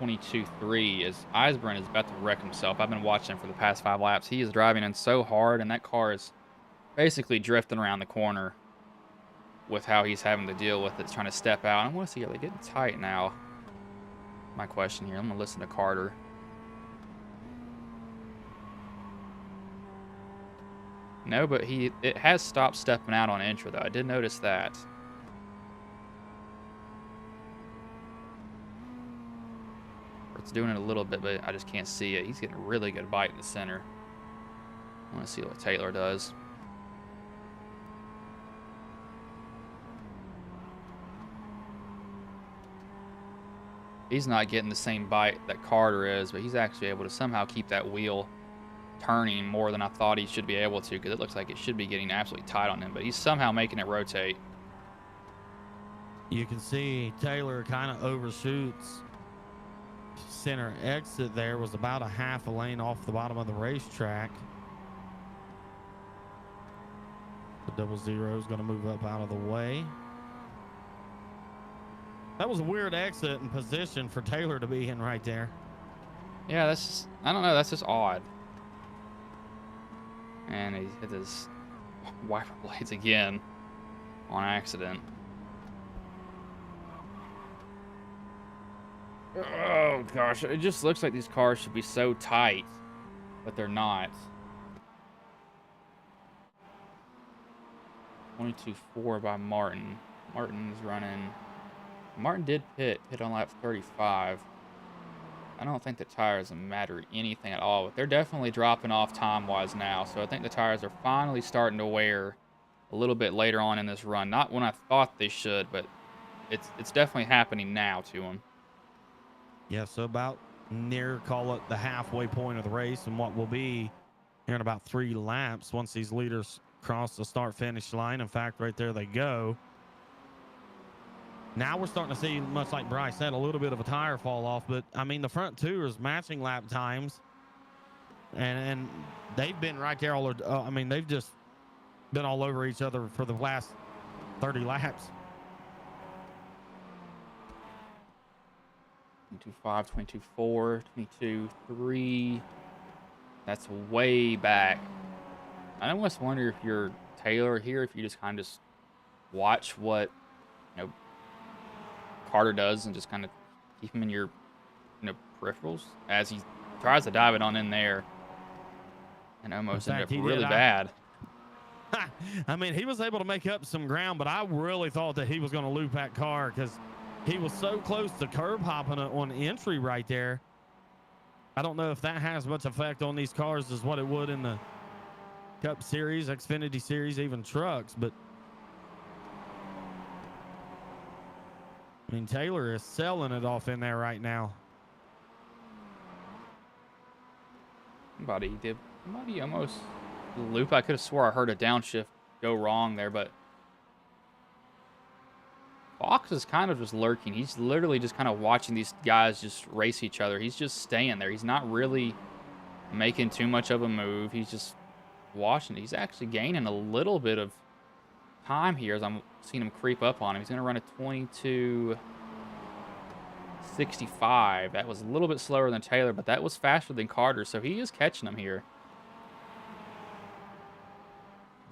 22.3 as Eisburn is about to wreck himself. I've been watching him for the past 5 laps. He is driving in so hard, and that car is basically drifting around the corner with how he's having to deal with it, trying to step out. I want to see, are they getting tight now? My question here. I'm going to listen to Carter. No, but it has stopped stepping out on intro, though. I did notice that. It's doing it a little bit, but I just can't see it. He's getting a really good bite in the center. I want to see what Taylor does. He's not getting the same bite that Carter is, but he's actually able to somehow keep that wheel turning more than I thought he should be able to, because it looks like it should be getting absolutely tight on him, but he's somehow making it rotate. You can see Taylor kind of overshoots. Center exit there was about a half a lane off the bottom of the racetrack. The 00 is going to move up out of the way. That was a weird exit and position for Taylor to be in right there. Yeah, that's just, I don't know, that's just odd. And he hit his wiper blades again on accident. Oh gosh, it just looks like these cars should be so tight, but they're not. 22.4 by Martin. Martin is running. Martin did pit on lap 35. I don't think the tires matter anything at all, but they're definitely dropping off time-wise now. So I think the tires are finally starting to wear a little bit later on in this run. Not when I thought they should, but it's definitely happening now to them. Yeah, so about near, call it the halfway point of the race, and what will be here in about 3 laps once these leaders cross the start-finish line. In fact, right there they go. Now we're starting to see, much like Bryce said, a little bit of a tire fall off, but I mean, the front 2 is matching lap times, and they've been right there all. I mean, they've just been all over each other for the last 30 laps. 22.5, 22.4, 22.3. That's way back. I almost wonder if you're Taylor here, if you just kind of just watch what, you know, Carter does and just kind of keep him in your, peripherals as he tries to dive it on in there and almost ended up really bad. I mean, he was able to make up some ground, but I really thought that he was going to loop that car because he was so close to curb hopping on entry right there. I don't know if that has much effect on these cars as what it would in the Cup Series, Xfinity Series, even trucks, but I mean, Taylor is selling it off in there right now. But he did Somebody almost loop. I could have swore I heard a downshift go wrong there, but Fox is kind of just lurking. He's literally just kind of watching these guys just race each other. He's just staying there. He's not really making too much of a move. He's just watching. He's actually gaining a little bit of time here as I'm seeing him creep up on him. He's going to run a 22:65. That was a little bit slower than Taylor, but that was faster than Carter, so he is catching him here.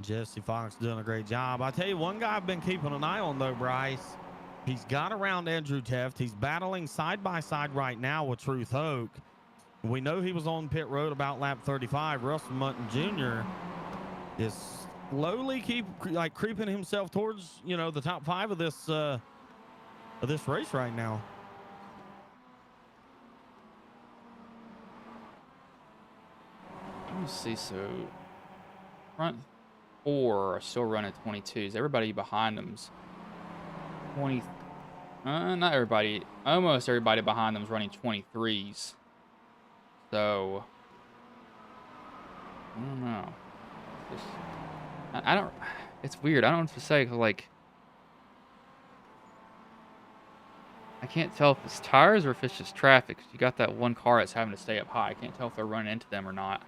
Jesse Fox doing a great job. I tell you, one guy I've been keeping an eye on, though, Bryce. He's got around Andrew Teft. He's battling side by side right now with Truth Oak. We know he was on pit road about lap 35. Russell Mutton Jr. is slowly creeping himself towards, you know, the top 5 of this race right now. Let me see. So front 4 are still running 22s. Everybody behind them's 20. Not everybody. Almost everybody behind them's running 23s. So I don't know. I don't. It's weird. I don't know what to say. Like, I can't tell if it's tires or if it's just traffic. You got that one car that's having to stay up high. I can't tell if they're running into them or not.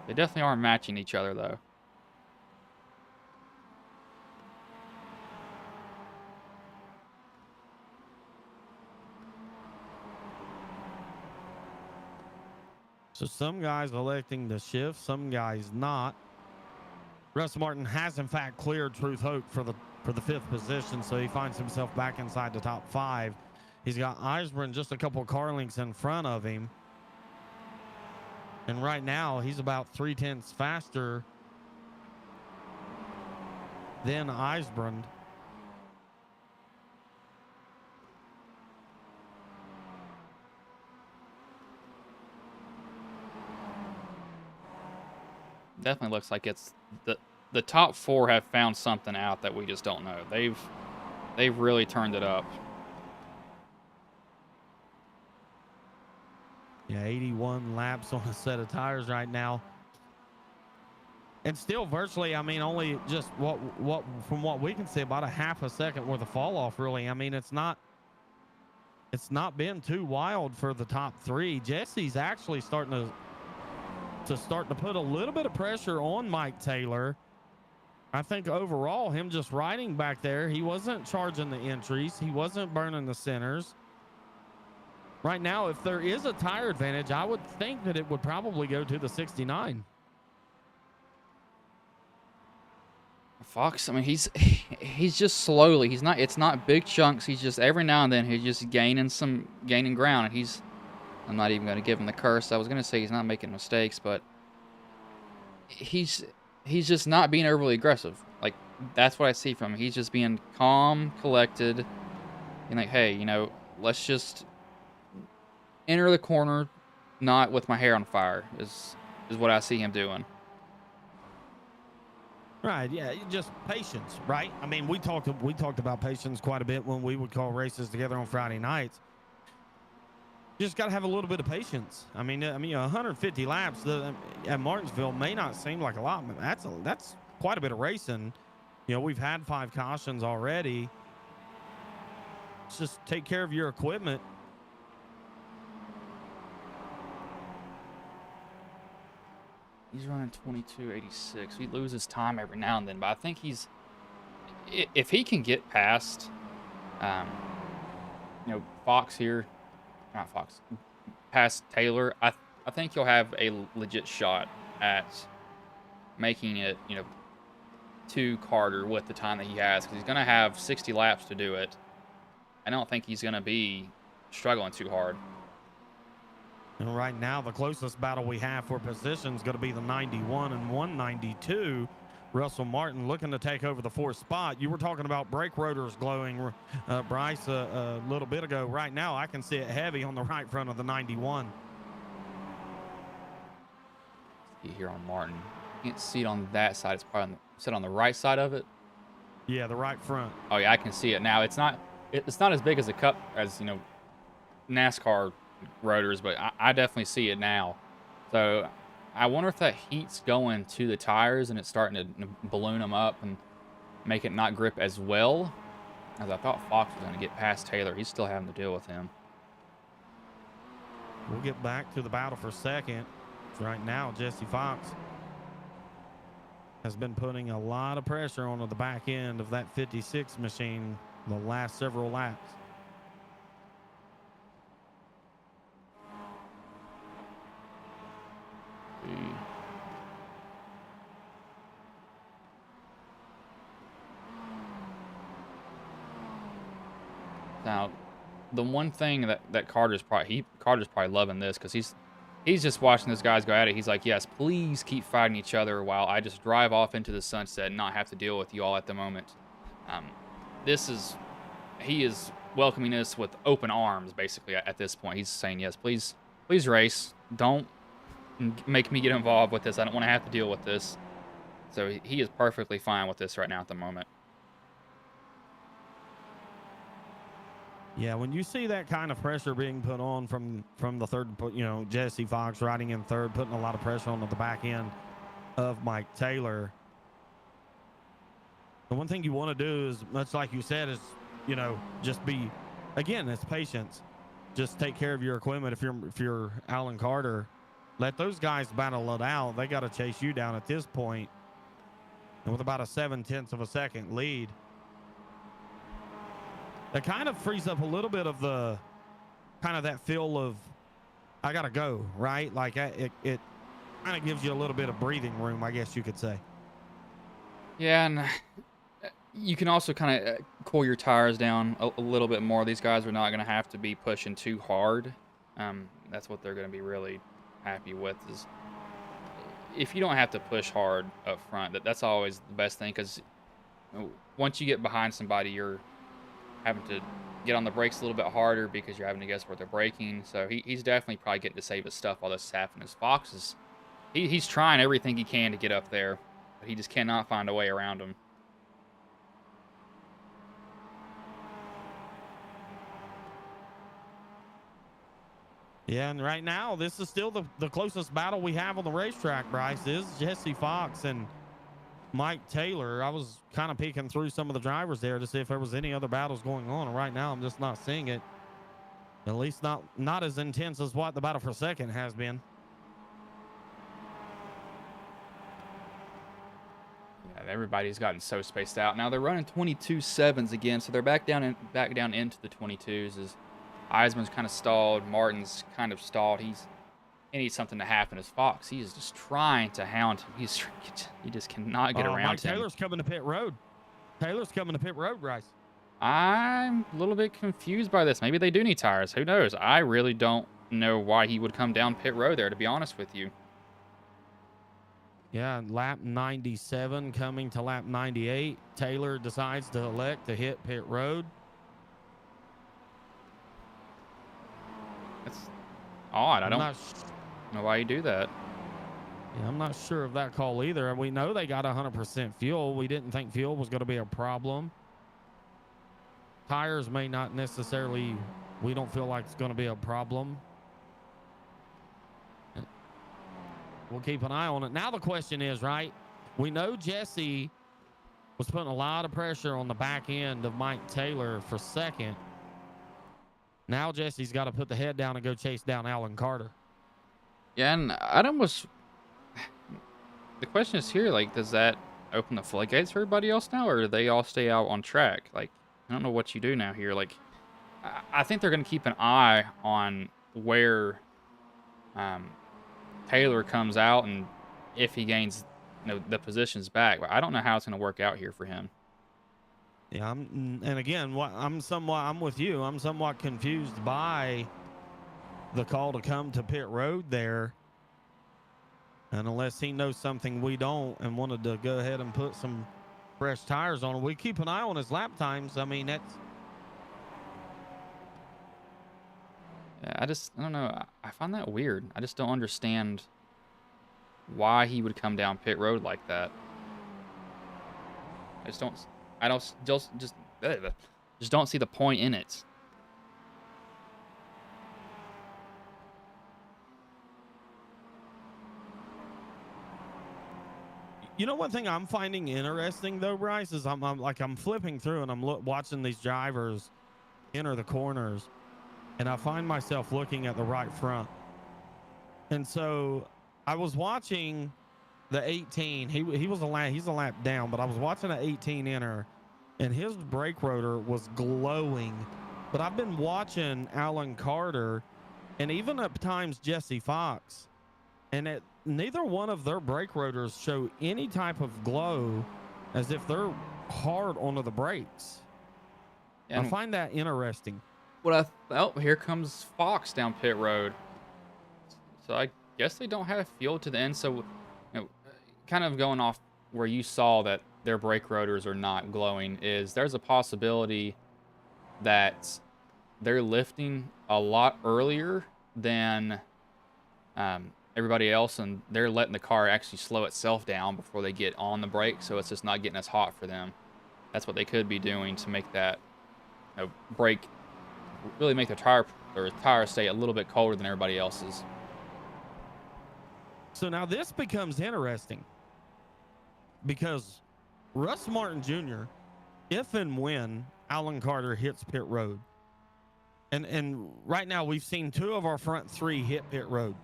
They definitely aren't matching each other, though. So some guys electing to shift, some guys not. Russ Martin has in fact cleared Truth Oak for the 5th position, so he finds himself back inside the top 5. He's got Eisbren just a couple car lengths in front of him. And right now, he's about 0.3 faster than Eisbren. Definitely looks like it's the top 4 have found something out that we just don't know. They've really turned it up. Yeah, 81 laps on a set of tires right now. And still virtually, I mean, only just from what we can see, about a half a second worth of fall off, really. I mean, it's not been too wild for the top 3. Jesse's actually starting to put a little bit of pressure on Mike Taylor. I think overall, him just riding back there, he wasn't charging the entries. He wasn't burning the centers. Right now, if there is a tire advantage, I would think that it would probably go to the 69. Fox, I mean, he's just slowly. It's not big chunks. He's just every now and then he's just gaining ground, and I'm not even going to give him the curse. I was going to say he's not making mistakes, but he's just not being overly aggressive. Like, that's what I see from him. He's just being calm, collected, and like, hey, you know, let's just enter the corner, not with my hair on fire, is what I see him doing. Right, yeah, just patience, right? I mean, we talked about patience quite a bit when we would call races together on Friday nights. You just got to have a little bit of patience. I mean, 150 laps at Martinsville may not seem like a lot, but that's quite a bit of racing. You know, we've had 5 cautions already. Just take care of your equipment. He's running 22:86. He loses time every now and then, but I think if he can get past, Fox here, not Fox, past Taylor, I think he'll have a legit shot at making it, to Carter with the time that he has, because he's going to have 60 laps to do it. I don't think he's going to be struggling too hard. And right now, the closest battle we have for position is going to be the 91 and 192. Russell Martin looking to take over the 4th spot. You were talking about brake rotors glowing, Bryce, a little bit ago. Right now, I can see it heavy on the right front of the 91. See here on Martin. You can't see it on that side. It's probably on the right side of it. Yeah, the right front. Oh yeah, I can see it now. It's not as big as a cup as NASCAR rotors, but I definitely see it now. So I wonder if that heat's going to the tires and it's starting to balloon them up and make it not grip as well. As I thought Fox was going to get past Taylor. He's still having to deal with him. We'll get back to the battle for second. Right now, Jesse Fox has been putting a lot of pressure onto the back end of that 56 machine the last several laps. Now, the one thing that Carter's probably loving this, because he's just watching those guys go at it. He's like, yes, please keep fighting each other while I just drive off into the sunset and not have to deal with you all at the moment. He is welcoming us with open arms, basically, at this point. He's saying, yes, please race. Don't make me get involved with this. I don't want to have to deal with this. So he is perfectly fine with this right now at the moment. Yeah, when you see that kind of pressure being put on from the third, Jesse Fox riding in third, putting a lot of pressure on the back end of Mike Taylor. The one thing you want to do is, much like you said, is, just be, again, it's patience. Just take care of your equipment. If you're Alan Carter, let those guys battle it out. They got to chase you down at this point. And with about a 0.7 of a second lead, it kind of frees up a little bit of the kind of that feel of I gotta go, right? Like it kind of gives you a little bit of breathing room, I guess you could say. Yeah, and you can also kind of cool your tires down a little bit more. These guys are not going to have to be pushing too hard. That's what they're going to be really happy with, is if you don't have to push hard up front. That's always the best thing, because once you get behind somebody, you're having to get on the brakes a little bit harder because you're having to guess where they're braking. So he's definitely probably getting to save his stuff while this is happening. His Fox is he's trying everything he can to get up there, but he just cannot find a way around him. Yeah, and right now, this is still the closest battle we have on the racetrack, Bryce, is Jesse Fox and Mike Taylor. I was kind of peeking through some of the drivers there to see if there was any other battles going on, and right now I'm just not seeing it. At least not as intense as what the battle for second has been. Yeah, everybody's gotten so spaced out. Now they're running 22.7s again, so they're back down into the 22s. As Eisman's kind of stalled, Martin's kind of stalled. He needs something to happen. As Fox, he is just trying to hound him. He just cannot get around Mike him. Taylor's coming to pit road. Taylor's coming to pit road, Bryce. I'm a little bit confused by this. Maybe they do need tires. Who knows? I really don't know why he would come down pit road there, to be honest with you. Yeah, lap 97 coming to lap 98. Taylor decides to elect to hit pit road. That's odd. I don't know why you do that. Yeah, I'm not sure of that call either. We know they got 100% fuel. We didn't think fuel was going to be a problem. Tires may not necessarily, we don't feel like it's going to be a problem. We'll keep an eye on it. Now the question is, right, we know Jesse was putting a lot of pressure on the back end of Mike Taylor for second. Now Jesse's got to put the head down and go chase down Alan Carter. Yeah, and Adam was... The question is here, like, does that open the floodgates for everybody else now, or do they all stay out on track? Like, I don't know what you do now here. Like, I think they're going to keep an eye on where Taylor comes out and if he gains the positions back. But I don't know how it's going to work out here for him. Yeah, and again, I'm with you. I'm somewhat confused by the call to come to pit road there. And unless he knows something we don't and wanted to go ahead and put some fresh tires on him, we keep an eye on his lap times. I mean, that's... Yeah, I don't know. I find that weird. I just don't understand why he would come down pit road like that. I just don't see the point in it. You know, one thing I'm finding interesting though, Bryce, is I'm flipping through and I'm watching these drivers enter the corners, and I find myself looking at the right front. And so I was watching the 18. He's a lap down, but I was watching the 18 enter, and his brake rotor was glowing. But I've been watching Alan Carter and even at times Jesse Fox, and neither one of their brake rotors show any type of glow, as if they're hard onto the brakes. And I find that interesting. Here comes Fox down pit road. So I guess they don't have fuel to the end. So, kind of going off where you saw that their brake rotors are not glowing, there's a possibility that they're lifting a lot earlier than everybody else, and they're letting the car actually slow itself down before they get on the brake, so it's just not getting as hot for them. That's what they could be doing to make that brake really make their tire stay a little bit colder than everybody else's. So now this becomes interesting, because Russ Martin Jr., if and when Alan Carter hits pit road, and right now we've seen 2 of our front 3 hit pit road.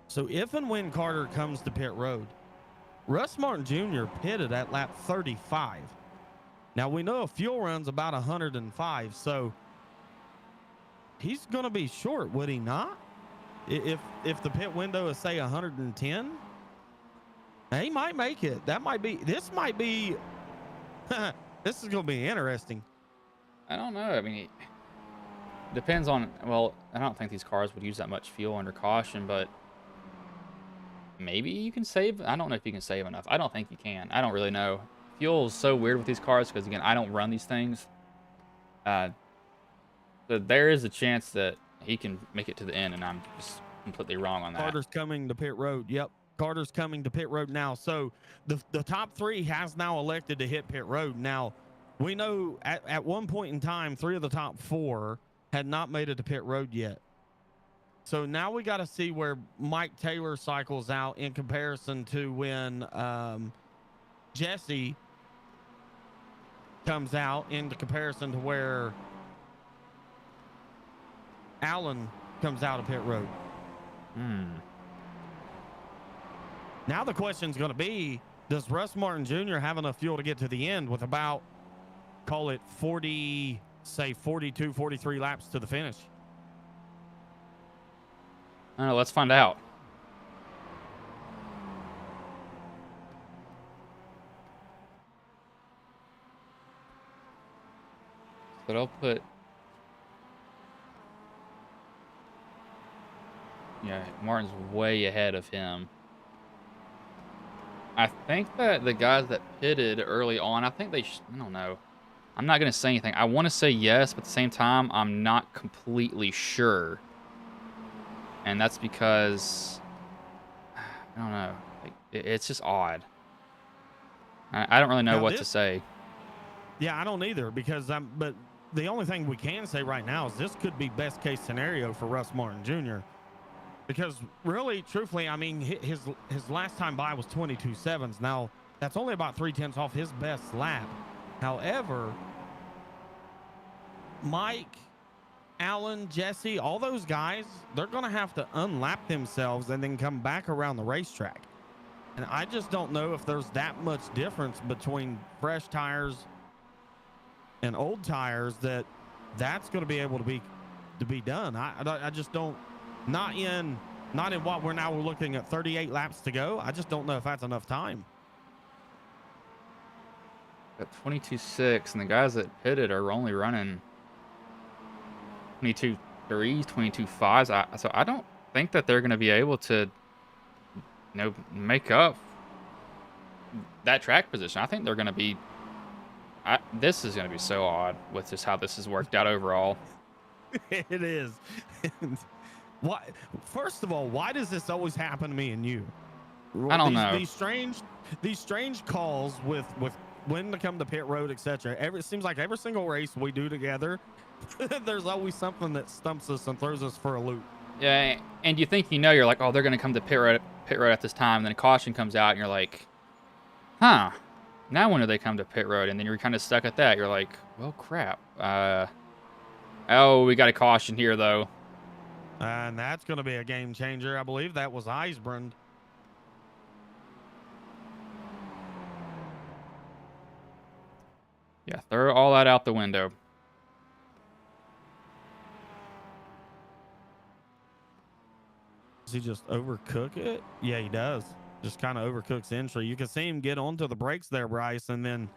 So if and when Carter comes to pit road, Russ Martin Jr. pitted at lap 35. Now we know a fuel run's about 105, so he's going to be short, would he not? If the pit window is, say, 110, he might make it. This might be this is going to be interesting. I don't know. I mean, it depends on, well, I don't think these cars would use that much fuel under caution, but maybe you can save. I don't know if you can save enough. I don't think you can. I don't really know. Fuel is so weird with these cars because, again, I don't run these things. So there is a chance that he can make it to the end, and I'm just completely wrong on that. Carter's coming to pit road. Yep. Carter's coming to pit road now. So the top 3 has now elected to hit pit road. Now, we know at one point in time, 3 of the top 4 had not made it to pit road yet. So now we got to see where Mike Taylor cycles out in comparison to when Jesse comes out, in comparison to where Allen comes out of pit road. Now the question's going to be, does Russ Martin Jr. have enough fuel to get to the end with about, call it 40, say 42, 43 laps to the finish? I don't know. Let's find out. But I'll put... Yeah, Martin's way ahead of him. I think that the guys that pitted early on, I think I don't know. I'm not going to say anything. I want to say yes, but at the same time, I'm not completely sure. And that's because, I don't know. Like, it's just odd. I don't really know what to say. Yeah, I don't either, because but the only thing we can say right now is this could be best case scenario for Russ Martin Jr. Because really, truthfully, I mean, his last time by was 22.7s. Now, that's only about 0.3 off his best lap. However, Mike, Allen, Jesse, all those guys, they're going to have to unlap themselves and then come back around the racetrack. And I just don't know if there's that much difference between fresh tires and old tires that's going to be able to be done. I just don't. Not in what we're looking at 38 laps to go. I just don't know if that's enough time. Got 22.6, and the guys that pitted are only running 22.3s, 22.5s. So I don't think that they're going to be able to, make up that track position. I think they're going to be. This is going to be so odd with just how this has worked out overall. It is. Why? First of all, why does this always happen to me and you? I don't know. These strange calls with when to come to pit road, etc. It seems like every single race we do together, there's always something that stumps us and throws us for a loop. Yeah, and you think you're like, oh, they're going to come to pit road at this time, and then a caution comes out, and you're like, Huh. Now when do they come to pit road? And then you're kind of stuck at that. You're like, well, crap. Oh, we got a caution here, though. And that's going to be a game changer. I believe that was Eisbrand. Yeah, throw all that out the window. Does he just overcook it? Yeah, he does. Just kind of overcooks entry. You can see him get onto the brakes there, Bryce, and then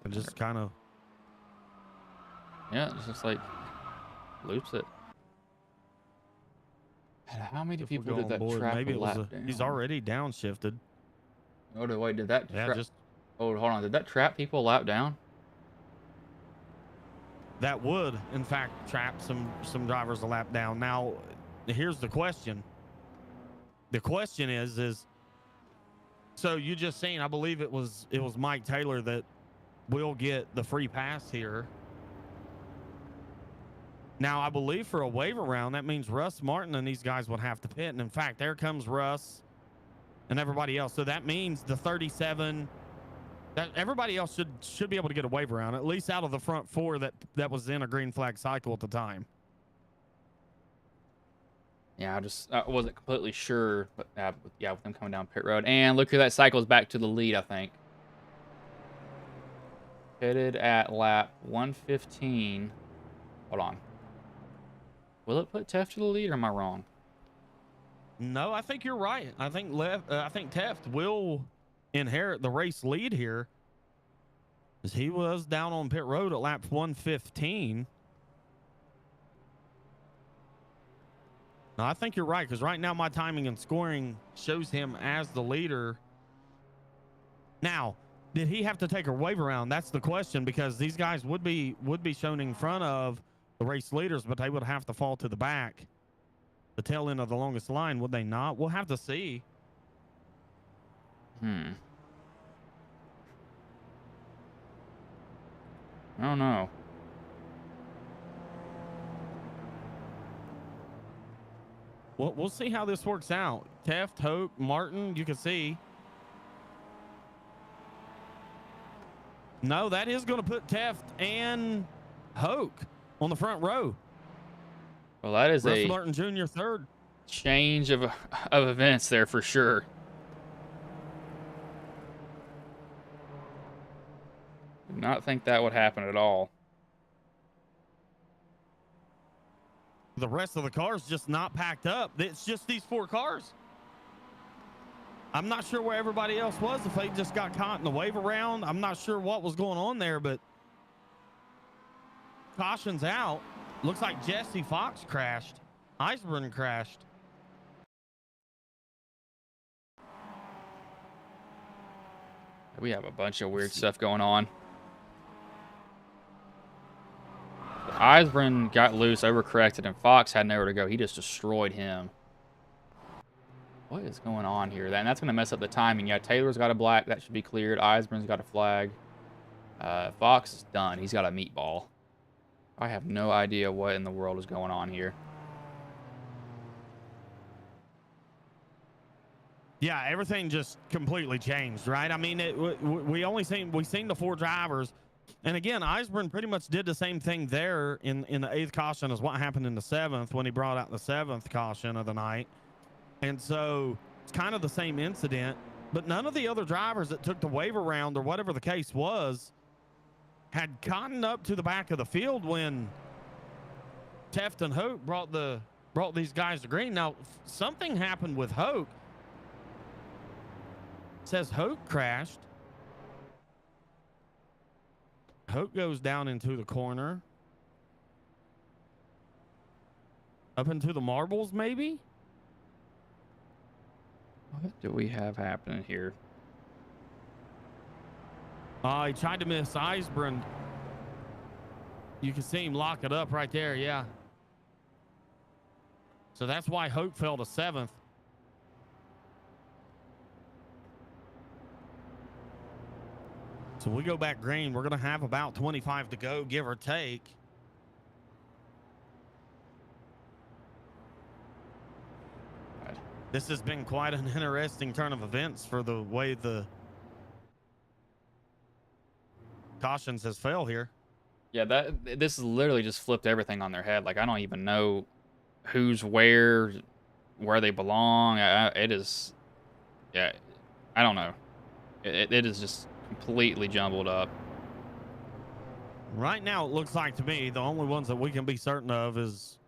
just kind of. Yeah, it's just like loops it. How many people did that trap Maybe it was down? He's already downshifted. Oh, wait, did that? Yeah, just. Oh, hold on. Did that trap people lap down? That would, in fact, trap some drivers a lap down. Now, here's the question. The question is so you just saying, I believe it was Mike Taylor that will get the free pass here. Now, I believe for a waiver round, that means Russ Martin and these guys would have to pit. And in fact, there comes Russ and everybody else. So that means the 37. That everybody else should be able to get a waiver round, at least out of the front four that was in a green flag cycle at the time. Yeah, I wasn't completely sure, but yeah, with them coming down pit road. And look who that cycles back to the lead, I think. Pitted at lap 115. Hold on. Will it put Teft to the lead, or am I wrong? No, I think you're right. I think Teft will inherit the race lead here, as he was down on pit road at lap 115. No, I think you're right, because right now my timing and scoring shows him as the leader. Now, did he have to take a waiver round? That's the question, because these guys would be shown in front of the race leaders, but they would have to fall to the back, the tail end of the longest line, would they not? We'll have to see. I don't know. We'll see how this works out. Teft, Hoke, Martin, you can see. No, that is going to put Teft and Hoke on the front row. Well, that is Russ Martin Jr. third. Change of events there for sure. Did not think that would happen at all. The rest of the cars just not packed up. It's just these four cars. I'm not sure where everybody else was, if they just got caught in the wave around. I'm not sure what was going on there, but caution's out. Looks like Jesse Fox crashed. Eisbrand crashed. We have a bunch of weird stuff going on. Eisbrand got loose, overcorrected, and Fox had nowhere to go. He just destroyed him. What is going on here? And that's going to mess up the timing. Yeah, Taylor's got a black. That should be cleared. Eisbrand's got a flag. Fox is done. He's got a meatball. I have no idea what in the world is going on here. Yeah, everything just completely changed, right? I mean, we seen the four drivers. And again, Eisbrand pretty much did the same thing there in the 8th caution as what happened in the 7th when he brought out the 7th caution of the night. And so it's kind of the same incident, but none of the other drivers that took the waiver round or whatever the case was had gotten up to the back of the field when Teft and Hoke brought these guys to green. Now, something happened with Hoke. It says Hoke crashed. Hoke goes down into the corner. Up into the marbles, maybe? What do we have happening here? He tried to miss Eisbrand. You can see him lock it up right there, yeah. So that's why Hoke fell to 7th. So we go back green. We're going to have about 25 to go, give or take. This has been quite an interesting turn of events for the way the cautions has fell here. Yeah, this has literally just flipped everything on their head. Like, I don't even know who's where they belong. It is, yeah, I don't know. It is just completely jumbled up. Right now, it looks like to me the only ones that we can be certain of is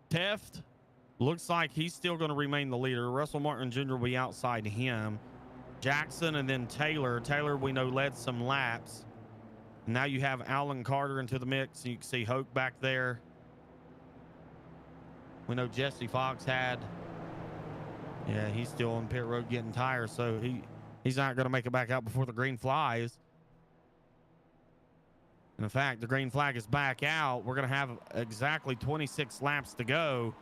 Teft. Looks like he's still going to remain the leader. Russell Martin Jr. will be outside him. Jackson and then Taylor. Taylor, we know, led some laps. Now you have Alan Carter into the mix. You can see Hoke back there. We know Jesse Fox had. Yeah, he's still on pit road getting tires, so he's not going to make it back out before the green flies. And in fact, the green flag is back out. We're going to have exactly 26 laps to go.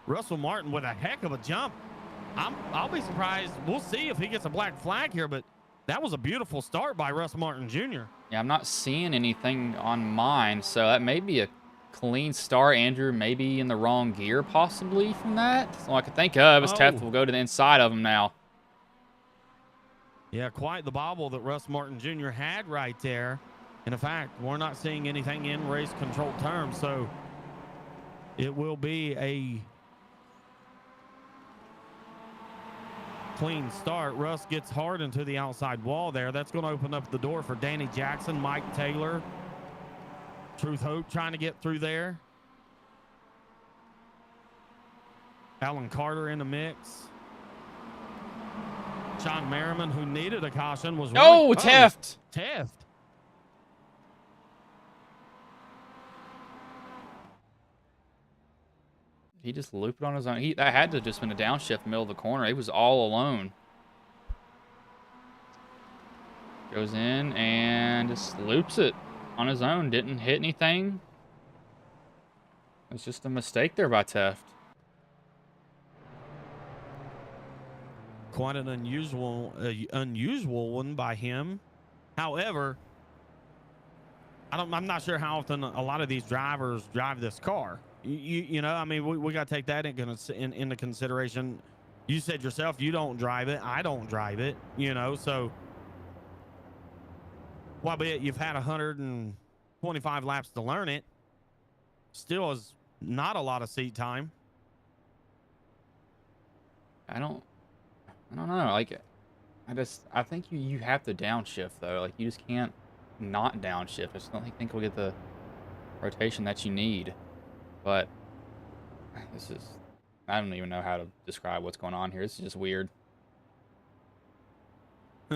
Russell Martin with a heck of a jump. I'll be surprised. We'll see if he gets a black flag here, but that was a beautiful start by Russell Martin Jr. Yeah, I'm not seeing anything on mine, so that may be a clean start. Andrew maybe in the wrong gear possibly from that. That's all I can think of is Teft will go to the inside of him now. Yeah, quite the bobble that Russ Martin Jr. had right there. And in fact, we're not seeing anything in race control terms, so it will be a clean start. Russ gets hard into the outside wall there. That's going to open up the door for Danny Jackson, Mike Taylor, Truth Hope trying to get through there. Alan Carter in the mix. Sean Merriman, who needed a caution, was really, Teft. Teft. He just looped on his own. That had to have just been a downshift middle of the corner. He was all alone. Goes in and just loops it on his own. Didn't hit anything. It was just a mistake there by Teft. Quite an unusual one by him. However, I'm not sure how often a lot of these drivers drive this car. You know, I mean, we got to take that into consideration. You said yourself, you don't drive it. I don't drive it, you know, so well, but you've had 125 laps to learn it. Still is not a lot of seat time. I don't know. Like, I think you have to downshift though. Like, you just can't not downshift. I just don't think we'll get the rotation that you need. But I don't even know how to describe what's going on here. This is just weird.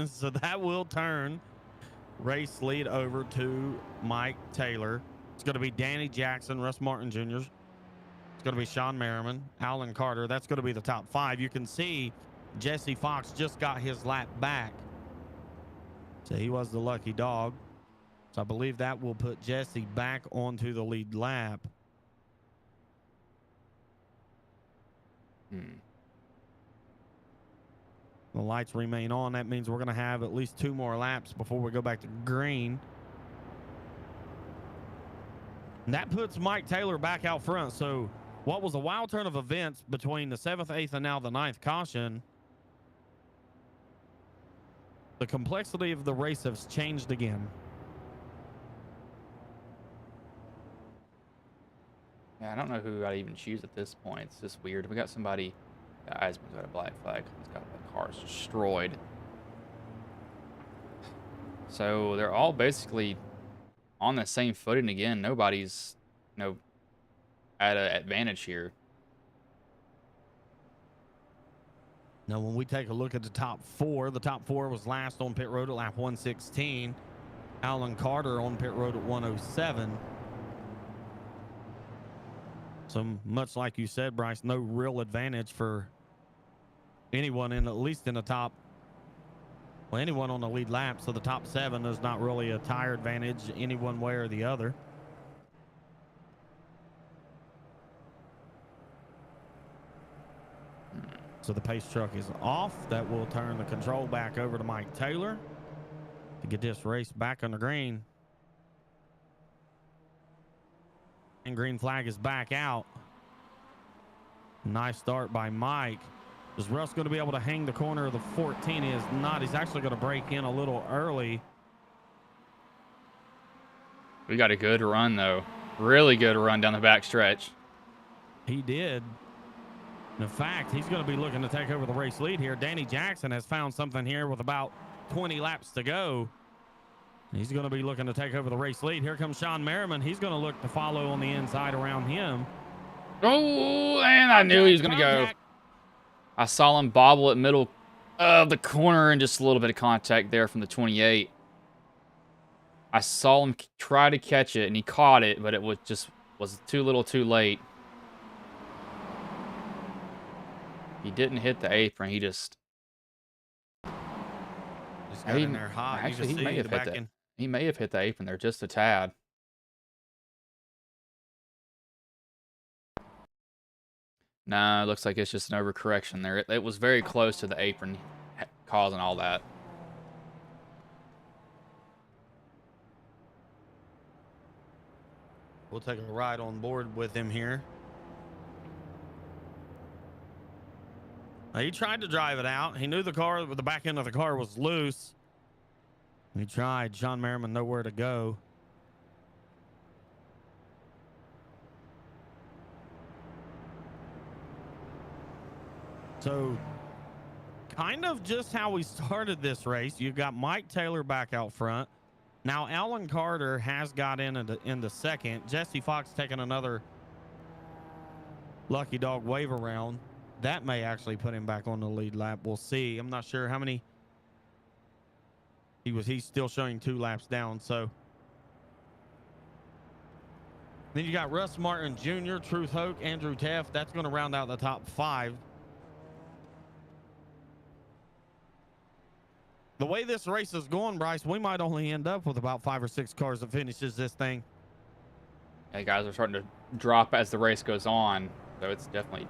So that will turn race lead over to Mike Taylor. It's going to be Danny Jackson, Russ Martin Jr. It's going to be Sean Merriman, Alan Carter. That's going to be the top five. You can see Jesse Fox just got his lap back. So he was the lucky dog. So I believe that will put Jesse back onto the lead lap. The lights remain on. That means we're going to have at least 2 more laps before we go back to green. And that puts Mike Taylor back out front. So what was a wild turn of events between the 7th, 8th, and now the 9th caution, the complexity of the race has changed again. Yeah, I don't know who I'd even choose at this point. It's just weird. We got somebody. Eisman's got a black flag. He's got the cars destroyed. So they're all basically on the same footing again. Nobody's, at an advantage here. Now, when we take a look at the top 4, the top 4 was last on pit road at lap 116. Alan Carter on pit road at 107. So much like you said, Bryce, no real advantage for anyone at least in the top, well, anyone on the lead lap. So the top 7, there's not really a tire advantage any one way or the other. So the pace truck is off. That will turn the control back over to Mike Taylor to get this race back on the green. And green flag is back out. Nice start by Mike. Is Russ going to be able to hang the corner of the 14? He is not. He's actually going to break in a little early. We got a good run, though. Really good run down the back stretch. He did. In fact, he's going to be looking to take over the race lead here. Danny Jackson has found something here with about 20 laps to go. He's going to be looking to take over the race lead. Here comes Sean Merriman. He's going to look to follow on the inside around him. Oh, and I knew he was going to go. I saw him bobble at middle of the corner and just a little bit of contact there from the 28. I saw him try to catch it, and he caught it, but it was too little too late. He didn't hit the apron. He just got in there hot. Actually, he may have hit that. He may have hit the apron there just a tad. Nah, it looks like it's just an overcorrection there. It was very close to the apron, causing all that. We'll take a ride on board with him here. He tried to drive it out. He knew the back end of the car was loose. He tried. Sean Merriman nowhere to go. So, kind of just how we started this race. You've got Mike Taylor back out front. Now, Alan Carter has got in the second. Jesse Fox taking another lucky dog wave around. That may actually put him back on the lead lap. We'll see. I'm not sure how many. He's still showing 2 laps down. So then you got Russ Martin Jr., Truth Hoke, Andrew Teff. That's going to round out the top 5. The way this race is going, Bryce, we might only end up with about 5 or 6 cars that finishes this thing. Hey, guys are starting to drop as the race goes on, so it's definitely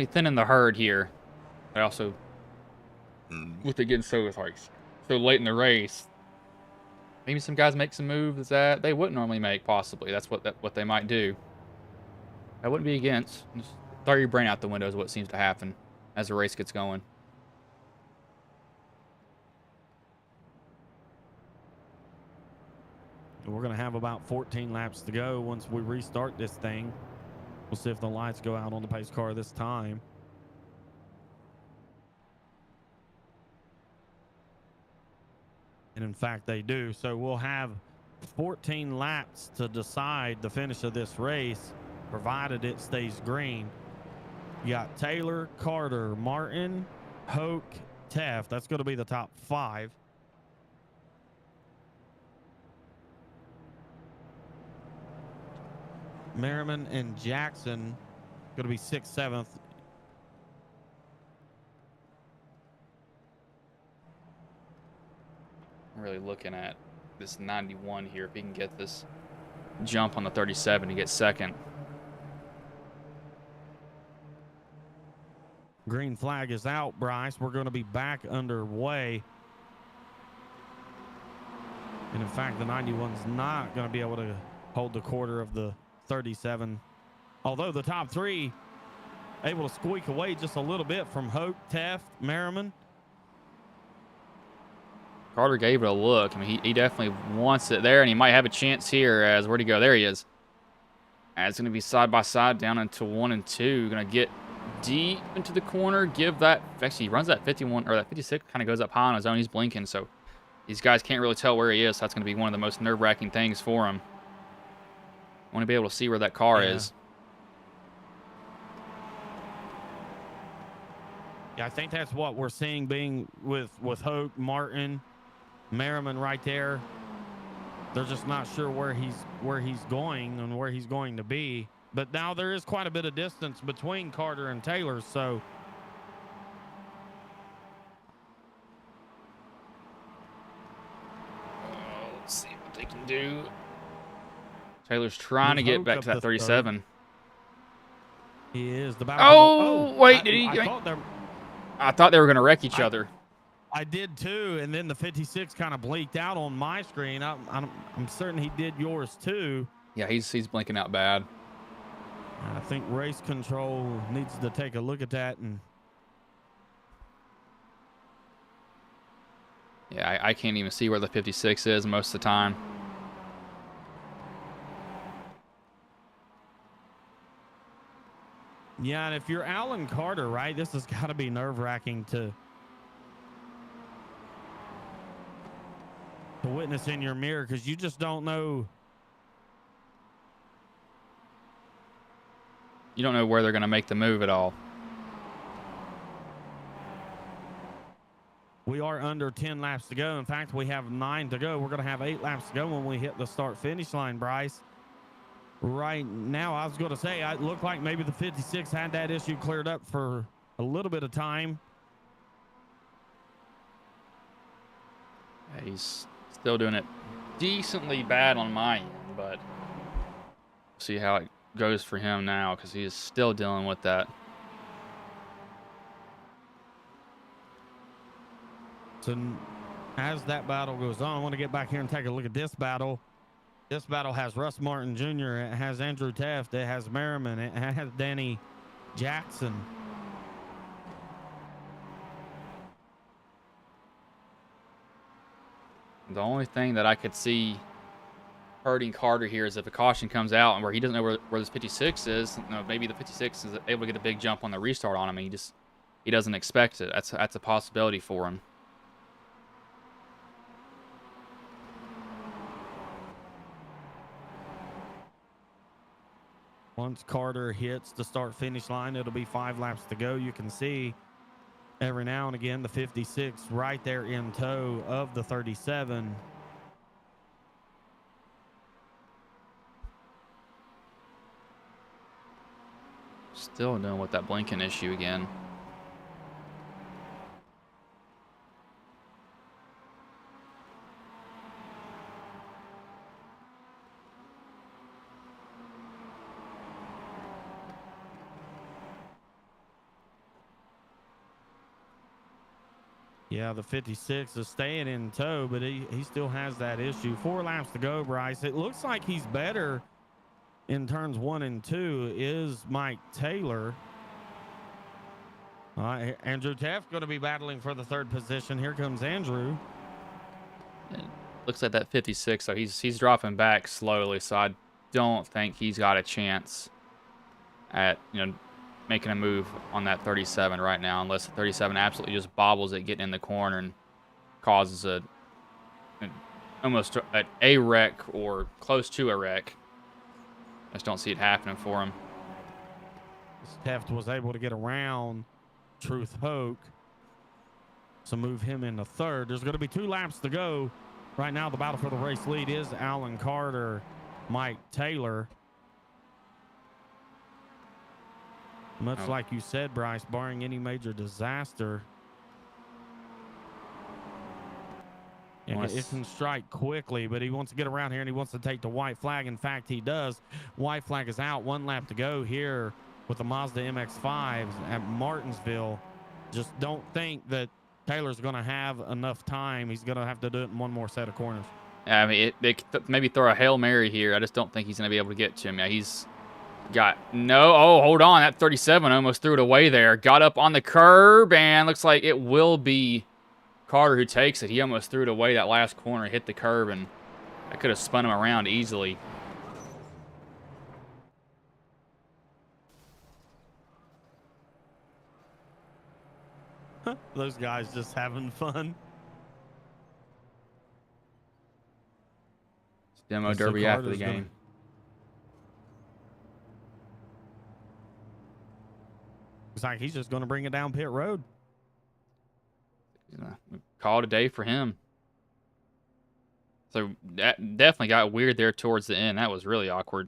thinning the herd here. But also, with it getting so late in the race, maybe some guys make some moves that they wouldn't normally make. Possibly that's what they might do. I wouldn't be against. Just throw your brain out the window is what seems to happen as the race gets going. We're going to have about 14 laps to go once we restart this thing. We'll see if the lights go out on the pace car this time. And in fact, they do. So we'll have 14 laps to decide the finish of this race, provided it stays green. You got Taylor, Carter, Martin, Hoke, Teff. That's going to be the top 5. Merriman and Jackson going to be 6th, 7th. I'm really looking at this 91 here. If he can get this jump on the 37 to get second. Green flag is out, Bryce. We're going to be back underway. And in fact, the 91's not going to be able to hold the quarter of the 37. Although the top 3 able to squeak away just a little bit from Hoke, Teff, Merriman. Carter gave it a look. I mean, he definitely wants it there, and he might have a chance here. As where'd he go? There he is. And it's going to be side by side down into 1 and 2. Going to get deep into the corner. Give that. Actually, he runs that 51 or that 56. Kind of goes up high on his own. He's blinking, so these guys can't really tell where he is. So that's going to be one of the most nerve-wracking things for him. I want to be able to see where that car is. Yeah, I think that's what we're seeing being with Hoke, Martin, Merriman right there. They're just not sure where he's going and where he's going to be. But now there is quite a bit of distance between Carter and Taylor, so let's see what they can do. Taylor's trying to get back to that 37. He is. Wait, did he? I thought they were going to wreck each other. I did too, and then the 56 kind of blinked out on my screen. I'm certain he did yours too. Yeah, he's blinking out bad. I think race control needs to take a look at that. And yeah, I can't even see where the 56 is most of the time. yeah, and if you're Alan Carter, right, this has got to be nerve-wracking to witness in your mirror, because you just don't know. You don't know where they're going to make the move at all. We are under 10 laps to go. In fact, we have 9 to go. We're going to have 8 laps to go when we hit the start-finish line, Bryce. Right now, I was going to say, it looked like maybe the 56 had that issue cleared up for a little bit of time. Yeah, he's still doing it decently bad on my end, but see how it goes for him now, because he is still dealing with that. So as that battle goes on, I want to get back here and take a look at this battle. This battle has Russ Martin Jr., it has Andrew Taft, it has Merriman, it has Danny Jackson. The only thing that I could see hurting Carter here is if a caution comes out and where he doesn't know where this 56 is. You know, maybe the 56 is able to get a big jump on the restart on him, and he doesn't expect it. That's a possibility for him. Once Carter hits the start-finish line, it'll be 5 laps to go. You can see every now and again the 56 right there in tow of the 37. Still dealing with that blinking issue again. Yeah, the 56 is staying in tow, but he still has that issue. 4 laps to go, Bryce. It looks like he's better in turns 1 and 2 is Mike Taylor. Andrew Taft going to be battling for the 3rd position. Here comes Andrew. It looks like that 56, so he's dropping back slowly, so I don't think he's got a chance at, making a move on that 37 right now, unless the 37 absolutely just bobbles it getting in the corner and causes almost a wreck or close to a wreck. I just don't see it happening for him. Taft was able to get around Truth Hoke, so move him into 3rd. There's going to be 2 laps to go. Right now, the battle for the race lead is Alan Carter, Mike Taylor. Much like you said, Bryce, barring any major disaster, it can strike quickly, but he wants to get around here and he wants to take the white flag. In fact, he does. White flag is out. 1 lap to go here with the Mazda MX-5 at Martinsville. Just don't think that Taylor's going to have enough time. He's going to have to do it in 1 more set of corners. Yeah, I mean, maybe throw a Hail Mary here. I just don't think he's going to be able to get to him. Yeah, he's got no. Oh, hold on. That 37 almost threw it away there. Got up on the curb, and looks like it will be Carter who takes it. He almost threw it away that last corner, hit the curb, and I could have spun him around easily. Those guys just having fun. It's demo derby after the game. Looks like he's just going to bring it down pit road. Call it a day for him. So that definitely got weird there towards the end. That was really awkward.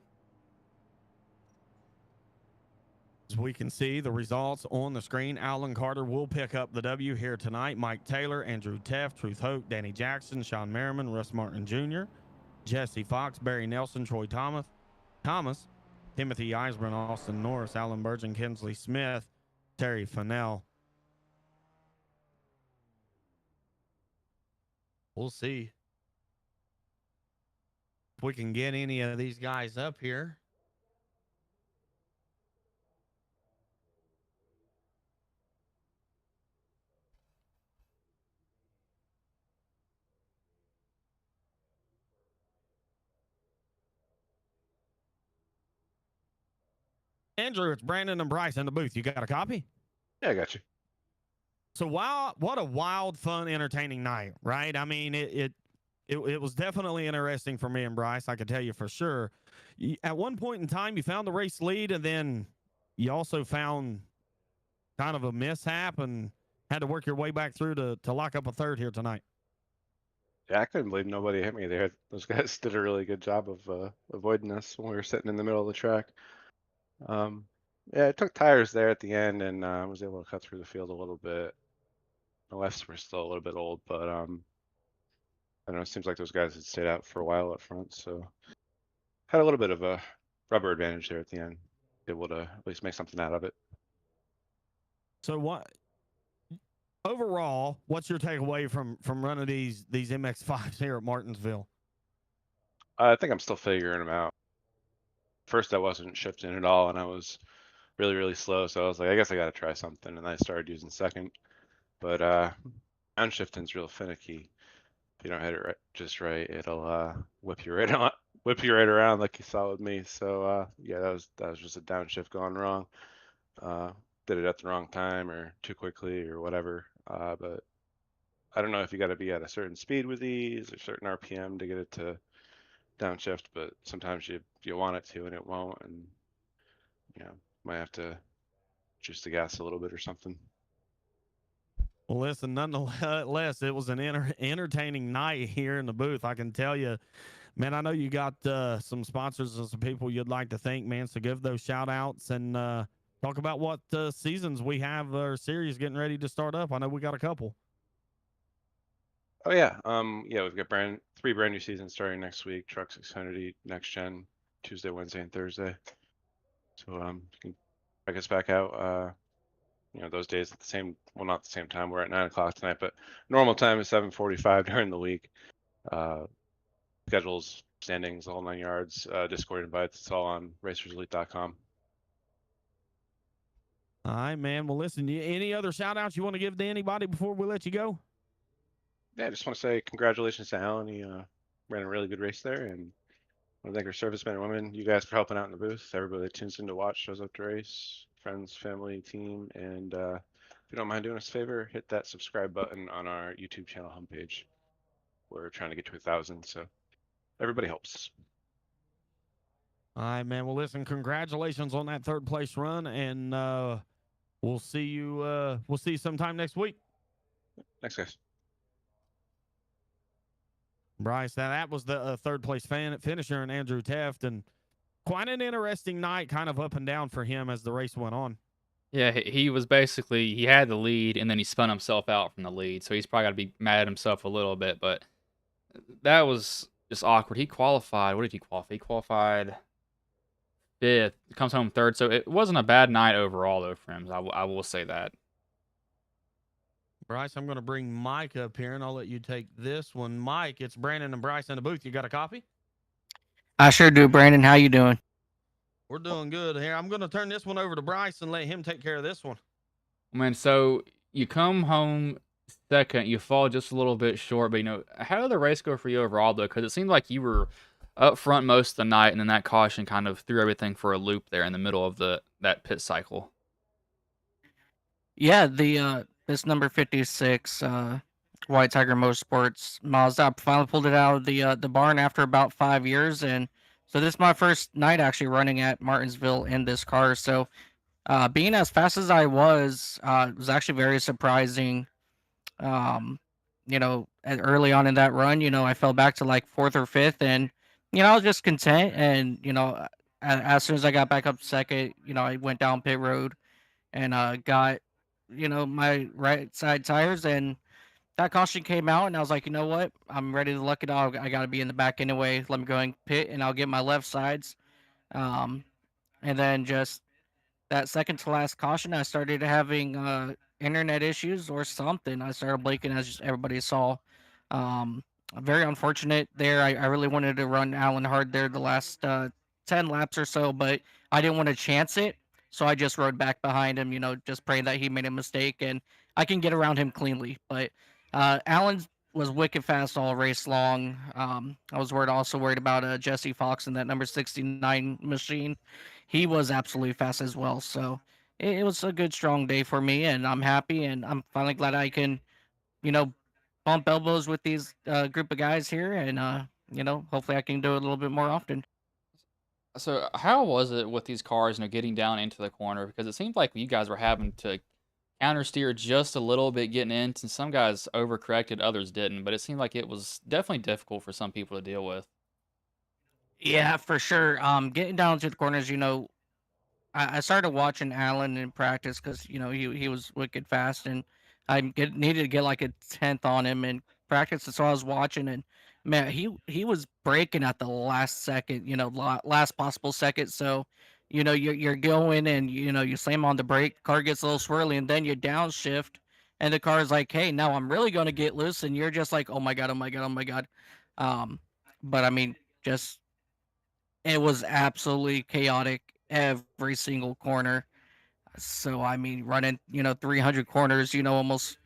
As we can see the results on the screen, Alan Carter will pick up the W here tonight. Mike Taylor, Andrew Taft, Truth Hoke, Danny Jackson, Sean Merriman, Russ Martin Jr., Jesse Fox, Barry Nelson, Troy Thomas, Timothy Eisman, Austin Norris, Alan Burgeon, Kinsley Smith, Terry Fennell. We'll see if we can get any of these guys up here. Andrew, it's Brandon and Bryce in the booth. You got a copy? Yeah, I got you. So wow, what a wild, fun, entertaining night, right? I mean, it was definitely interesting for me and Bryce. I can tell you for sure. At one point in time, you found the race lead, and then you also found kind of a mishap and had to work your way back through to lock up a third here tonight. Yeah, I couldn't believe nobody hit me there. Those guys did a really good job of avoiding us when we were sitting in the middle of the track. Um, yeah, I took tires there at the end and was able to cut through the field a little bit. The lefts were still a little bit old, but I don't know. It seems like those guys had stayed out for a while up front, so had a little bit of a rubber advantage there at the end. Able to at least make something out of it. So what? Overall, what's your takeaway from running these MX5s here at Martinsville? I think I'm still figuring them out. First, I wasn't shifting at all, and I was really, really slow. So I was like, I guess I got to try something, and I started using second. But downshifting's real finicky. If you don't hit it just right, it'll whip you right on, whip you right around like you saw with me. So yeah, that was just a downshift gone wrong. Did it at the wrong time or too quickly or whatever. But I don't know if you got to be at a certain speed with these or certain RPM to get it to downshift. But sometimes you want it to and it won't, and you know might have to juice the gas a little bit or something. Well, listen, nonetheless, it was an entertaining night here in the booth. I can tell you, man, I know you got some sponsors and some people you'd like to thank, man. So give those shout outs and talk about what seasons we have or series getting ready to start up. I know we got a couple. Oh yeah, yeah, we've got three brand new seasons starting next week. Truck 600 Next Gen, Tuesday, Wednesday, and Thursday. So you can check us back out. Those days at the same, well, not the same time. We're at 9 o'clock tonight, but normal time is 7:45 during the week. Schedules, standings, all 9 yards. Discord invites. It's all on racerselite.com. All right, man. Well, listen, any other shout outs you want to give to anybody before we let you go? Yeah, I just want to say congratulations to Alan. He ran a really good race there, and I want to thank our servicemen and women, you guys, for helping out in the booth. Everybody that tunes in to watch, shows up to race, friends, family, team, and if you don't mind doing us a favor, hit that subscribe button on our YouTube channel homepage. We're trying to get to 1,000, so everybody helps. All right, man. Well, listen, congratulations on that third place run, and we'll see you. We'll see you sometime next week. Thanks, guys. Bryce, that was the third place finisher and Andrew Teft, and quite an interesting night, kind of up and down for him as the race went on. Yeah, he was basically, he had the lead and then he spun himself out from the lead, so he's probably got to be mad at himself a little bit, but that was just awkward. He qualified, what did he qualify? He qualified 5th, comes home 3rd, so it wasn't a bad night overall, though, for him. I will say that. Bryce, I'm going to bring Mike up here, and I'll let you take this one. Mike, it's Brandon and Bryce in the booth. You got a copy? I sure do, Brandon. How you doing? We're doing good here. I'm going to turn this one over to Bryce and let him take care of this one. Man, so you come home 2nd, you fall just a little bit short, but, how did the race go for you overall, though? Because it seemed like you were up front most of the night, and then that caution kind of threw everything for a loop there in the middle of that pit cycle. Yeah, this number 56 White Tiger Motorsports Mazda finally pulled it out of the barn after about 5 years, and so this is my first night actually running at Martinsville in this car. So being as fast as I was actually very surprising. Early on in that run, I fell back to like 4th or 5th, and I was just content. And as soon as I got back up to 2nd, I went down pit road and got my right side tires, and that caution came out, and I was like, you know what, I'm ready to luck it out. I got to be in the back anyway. Let me go and pit, and I'll get my left sides. And then just that second to last caution, I started having internet issues or something. I started blinking, as just everybody saw. Very unfortunate there. I really wanted to run Alan hard there the last 10 laps or so, but I didn't want to chance it. So I just rode back behind him, just praying that he made a mistake and I can get around him cleanly. But Alan was wicked fast all race long. I was also worried about Jesse Fox in that number 69 machine. he was absolutely fast as well. So it was a good, strong day for me, and I'm happy, and I'm finally glad I can, you know, bump elbows with these group of guys here, and hopefully I can do it a little bit more often. So how was it with these cars, getting down into the corner? Because it seemed like you guys were having to counter steer just a little bit getting in, and some guys overcorrected, others didn't. But it seemed like it was definitely difficult for some people to deal with. Yeah, for sure. Getting down to the corners, I started watching Allen in practice because he was wicked fast, and needed to get like a tenth on him in practice. And so I was watching, and man, he was breaking at the last second, last possible second. So, you're going, and you slam on the brake, car gets a little swirly, and then you downshift, and the car's like, hey, now I'm really gonna get loose, and you're just like, oh my god, oh my god, oh my god. Um, but I mean, just it was absolutely chaotic every single corner. So I mean, running 300 corners, almost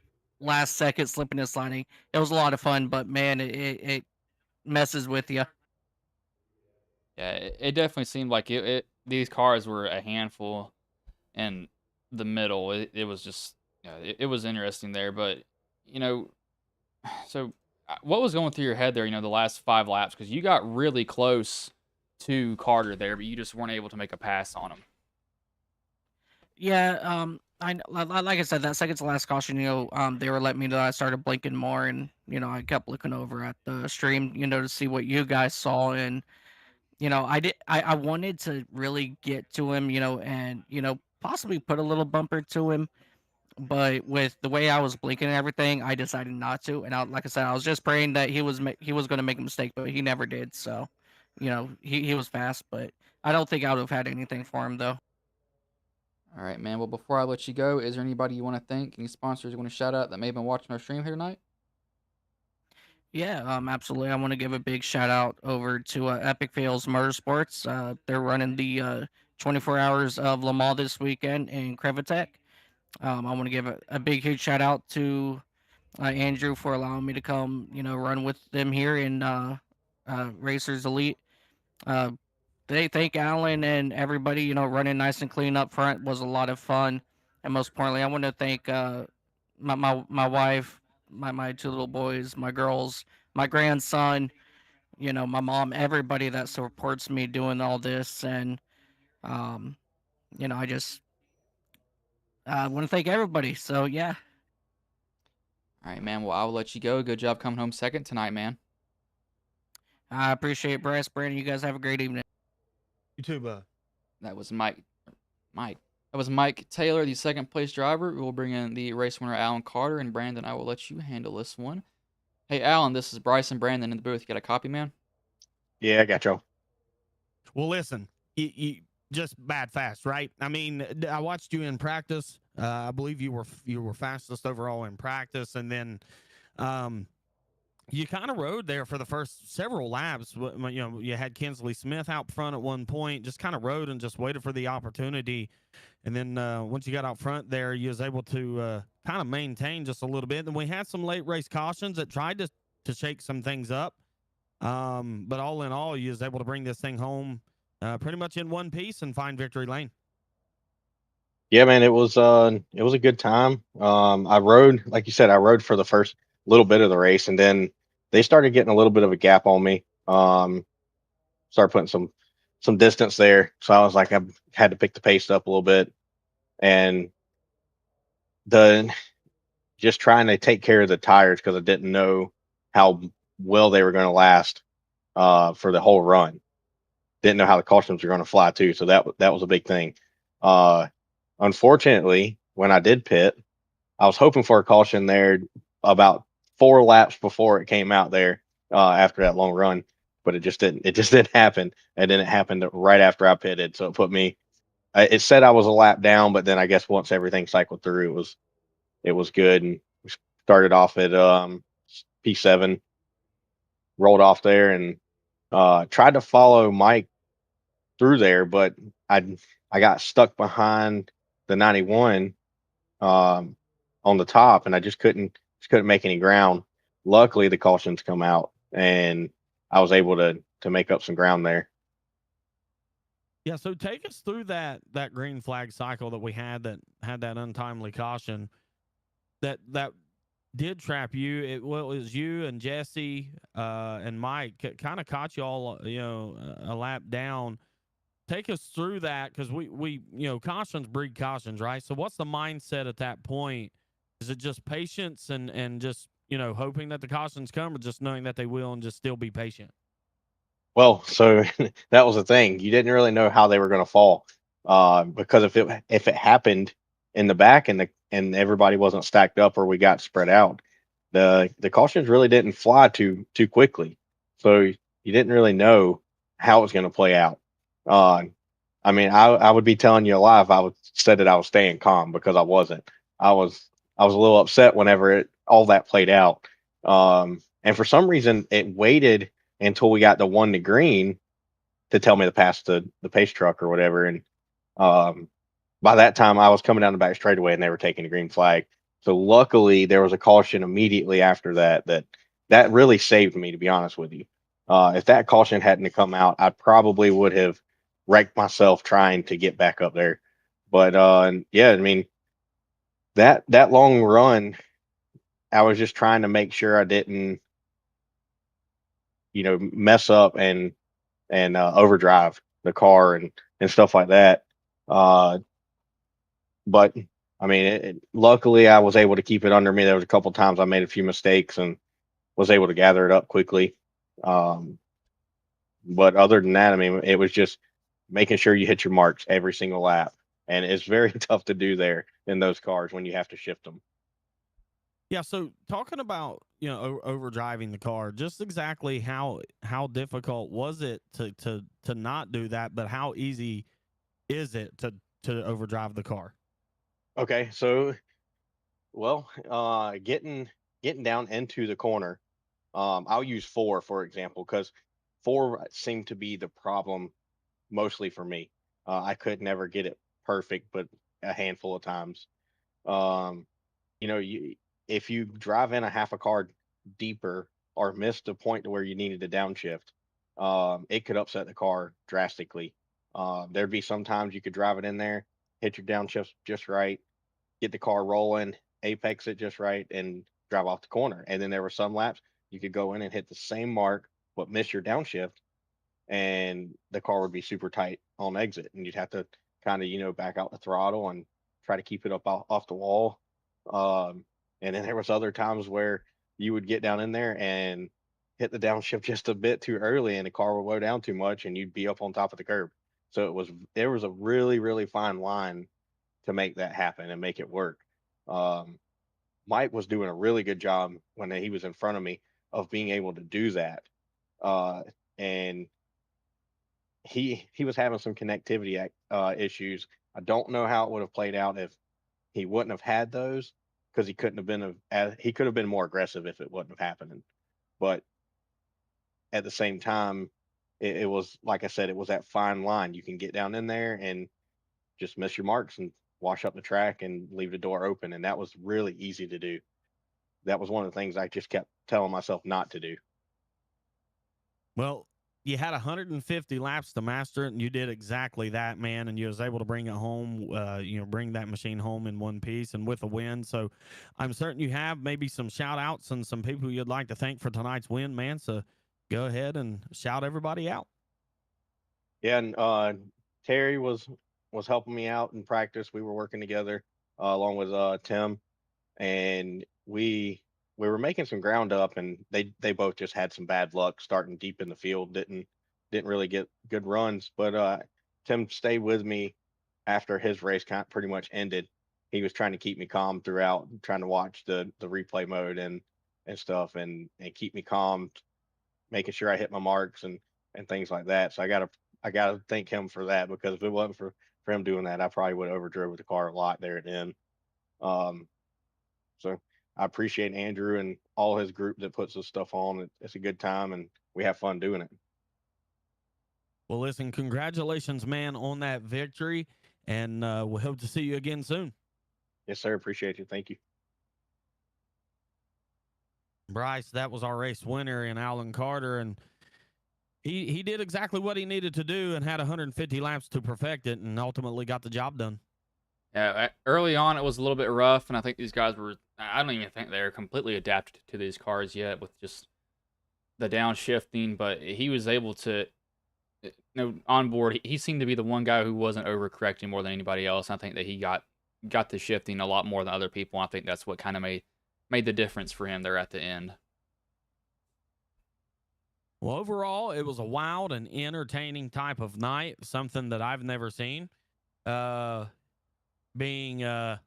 last second slipping and sliding. It was a lot of fun, but man, it messes with you. Yeah, it definitely seemed like these cars were a handful in the middle. It was just, it was interesting there. But, you know, so what was going through your head there, the last 5 laps? Because you got really close to Carter there, but you just weren't able to make a pass on him. Yeah, like I said, that second to last caution, they were letting me know I started blinking more, and I kept looking over at the stream, to see what you guys saw, and I wanted to really get to him, and possibly put a little bumper to him, but with the way I was blinking and everything, I decided not to. And like I said, I was just praying that he was going to make a mistake, but he never did. So, he was fast, but I don't think I would have had anything for him though. All right, man. Well, before I let you go, is there anybody you want to thank? Any sponsors you want to shout out that may have been watching our stream here tonight? Yeah, absolutely. I want to give a big shout out over to Epic Fails Motorsports. They're running the 24 hours of Le Mans this weekend in Crevatech. I want to give a big, huge shout out to Andrew for allowing me to come, run with them here in Racers Elite. Uh, they thank Alan and everybody, running nice and clean up front was a lot of fun. And most importantly, I want to thank my wife, my two little boys, my girls, my grandson, my mom, everybody that supports me doing all this. And, um, I just want to thank everybody. So, yeah. All right, man. Well, I will let you go. Good job coming home second tonight, man. I appreciate Bryce, Brandon. You guys have a great evening. You too, bud. That was Mike. That was Mike Taylor, the second place driver. We will bring in the race winner, Alan Carter, and Brandon, I will let you handle this one. Hey, Alan, this is Bryce and Brandon in the booth. You got a copy, man? Yeah, I got y'all. Well, listen, you just bad fast, right? I mean, I watched you in practice. I believe you were fastest overall in practice, and then you kind of rode there for the first several laps. You had Kinsley Smith out front at one point, just kind of rode and just waited for the opportunity. And then once you got out front there, you was able to kind of maintain just a little bit. And we had some late race cautions that tried to shake some things up. But all in all, you was able to bring this thing home pretty much in one piece and find victory lane. Yeah, man, it was a good time. I rode, like you said, I rode for the first little bit of the race, and then they started getting a little bit of a gap on me. Started putting some distance there, so I was like, I had to pick the pace up a little bit, and just trying to take care of the tires because I didn't know how well they were going to last for the whole run. Didn't know how the cautions were going to fly too, so that was a big thing. Unfortunately, when I did pit, I was hoping for a caution there about 4 laps before it came out there after that long run, but it just didn't happen. And then it happened right after I pitted, so it put me. It said I was a lap down, but then I guess once everything cycled through, it was good, and we started off at P7, rolled off there, and tried to follow Mike through there, but I got stuck behind the 91 on the top, and I just couldn't make any ground. Luckily, the cautions come out, and I was able to make up some ground there. Yeah, so take us through that green flag cycle that we that had that untimely caution that did trap you. It was you and Jesse and Mike kind of caught you all, a lap down. Take us through that, because we cautions breed cautions, right? So what's the mindset at that point? Is it just patience and just hoping that the cautions come, or just knowing that they will and just still be patient? Well, so that was the thing. You didn't really know how they were going to fall, because if it happened in the back and everybody wasn't stacked up or we got spread out, the cautions really didn't fly too quickly. So you didn't really know how it was going to play out. Uh, I mean, I would be telling you a lie if I would said that I was staying calm, because I wasn't. I was a little upset whenever all that played out. And for some reason, it waited until we got the one to green to tell me to pass the pace truck or whatever. And um, by that time, I was coming down the back straightaway and they were taking the green flag. So luckily, there was a caution immediately after that really saved me, to be honest with you. If that caution hadn't come out, I probably would have wrecked myself trying to get back up there. But yeah, I mean, that long run, I was just trying to make sure I didn't, mess up and overdrive the car and stuff like that. Uh, but I mean, luckily I was able to keep it under me. There was a couple times I made a few mistakes and was able to gather it up quickly. Um, but other than that, I mean, it was just making sure you hit your marks every single lap, and it's very tough to do there in those cars when you have to shift them. Yeah, so talking about over driving the car, just exactly how difficult was it to not do that, but how easy is it to overdrive the car? Okay, so well, getting down into the corner, I'll use four for example, because four seemed to be the problem mostly for me. I could never get it perfect, but a handful of times. Um, you if you drive in a half a car deeper or missed the point to where you needed to downshift, it could upset the car drastically. There'd be sometimes you could drive it in there, hit your downshift just right, get the car rolling, apex it just right, and drive off the corner. And then there were some laps you could go in and hit the same mark, but miss your downshift, and the car would be super tight on exit, and you'd have to kind of back out the throttle and try to keep it up off the wall. And then there was other times where you would get down in there and hit the downshift just a bit too early, and the car would low down too much, and you'd be up on top of the curb. So there was a really fine line to make that happen and make it work. Um, Mike was doing a really good job when he was in front of me of being able to do that. Uh, and he was having some connectivity issues. I don't know how it would have played out if he wouldn't have had those, because he couldn't have been he could have been more aggressive if it wasn't have happening. But at the same time, it was like I said, it was that fine line. You can get down in there and just miss your marks and wash up the track and leave the door open, and that was really easy to do. That was one of the things I just kept telling myself not to do. Well, you had 150 laps to master it, and you did exactly that, man. And you was able to bring it home, bring that machine home in one piece and with a win. So I'm certain you have maybe some shout outs and some people you'd like to thank for tonight's win, man. So go ahead and shout everybody out. Yeah, and Terry was helping me out in practice. We were working together along with Tim, and we were making some ground up, and they both just had some bad luck starting deep in the field. Didn't really get good runs, but Tim stayed with me after his race pretty much ended. He was trying to keep me calm throughout, trying to watch the replay mode and stuff, and keep me calm, making sure I hit my marks and things like that. So I gotta thank him for that, because if it wasn't for him doing that, I probably would have overdrove the car a lot there at the end. Um, so I appreciate Andrew and all his group that puts this stuff on. It's a good time, and we have fun doing it. Well, listen, congratulations, man, on that victory. And we hope to see you again soon. Yes, sir. Appreciate you. Thank you. Bryce, that was our race winner in Alan Carter. And he did exactly what he needed to do and had 150 laps to perfect it, and ultimately got the job done. Yeah, early on it was a little bit rough, and I think these guys were. I don't even think they're completely adapted to these cars yet with just the downshifting. But he was able to, on board. He seemed to be the one guy who wasn't overcorrecting more than anybody else. I think that he got the shifting a lot more than other people. I think that's what kind of made the difference for him there at the end. Well, overall, it was a wild and entertaining type of night, something that I've never seen. Being the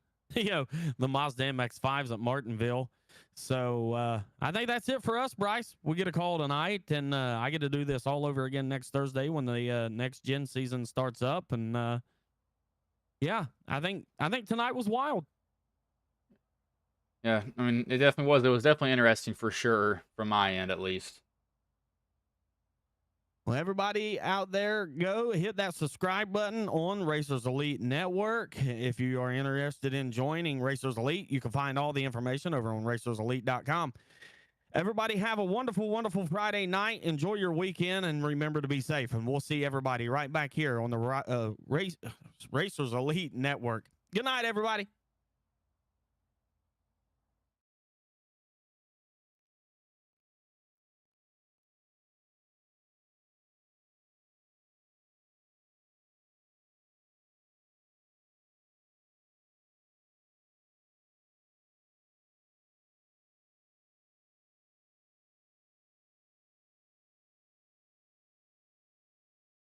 Mazda MX-5s at Martinsville. So I think that's it for us, Bryce. We get a call tonight, and I get to do this all over again next Thursday when the next gen season starts up. And yeah, I think tonight was wild. Yeah, I mean, it definitely was. It was definitely interesting for sure, from my end at least. Well, everybody out there, go hit that subscribe button on Racers Elite Network. If you are interested in joining Racers Elite, you can find all the information over on racerselite.com. Everybody have a wonderful, wonderful Friday night. Enjoy your weekend, and remember to be safe. And we'll see everybody right back here on the Racers Elite Network. Good night, everybody.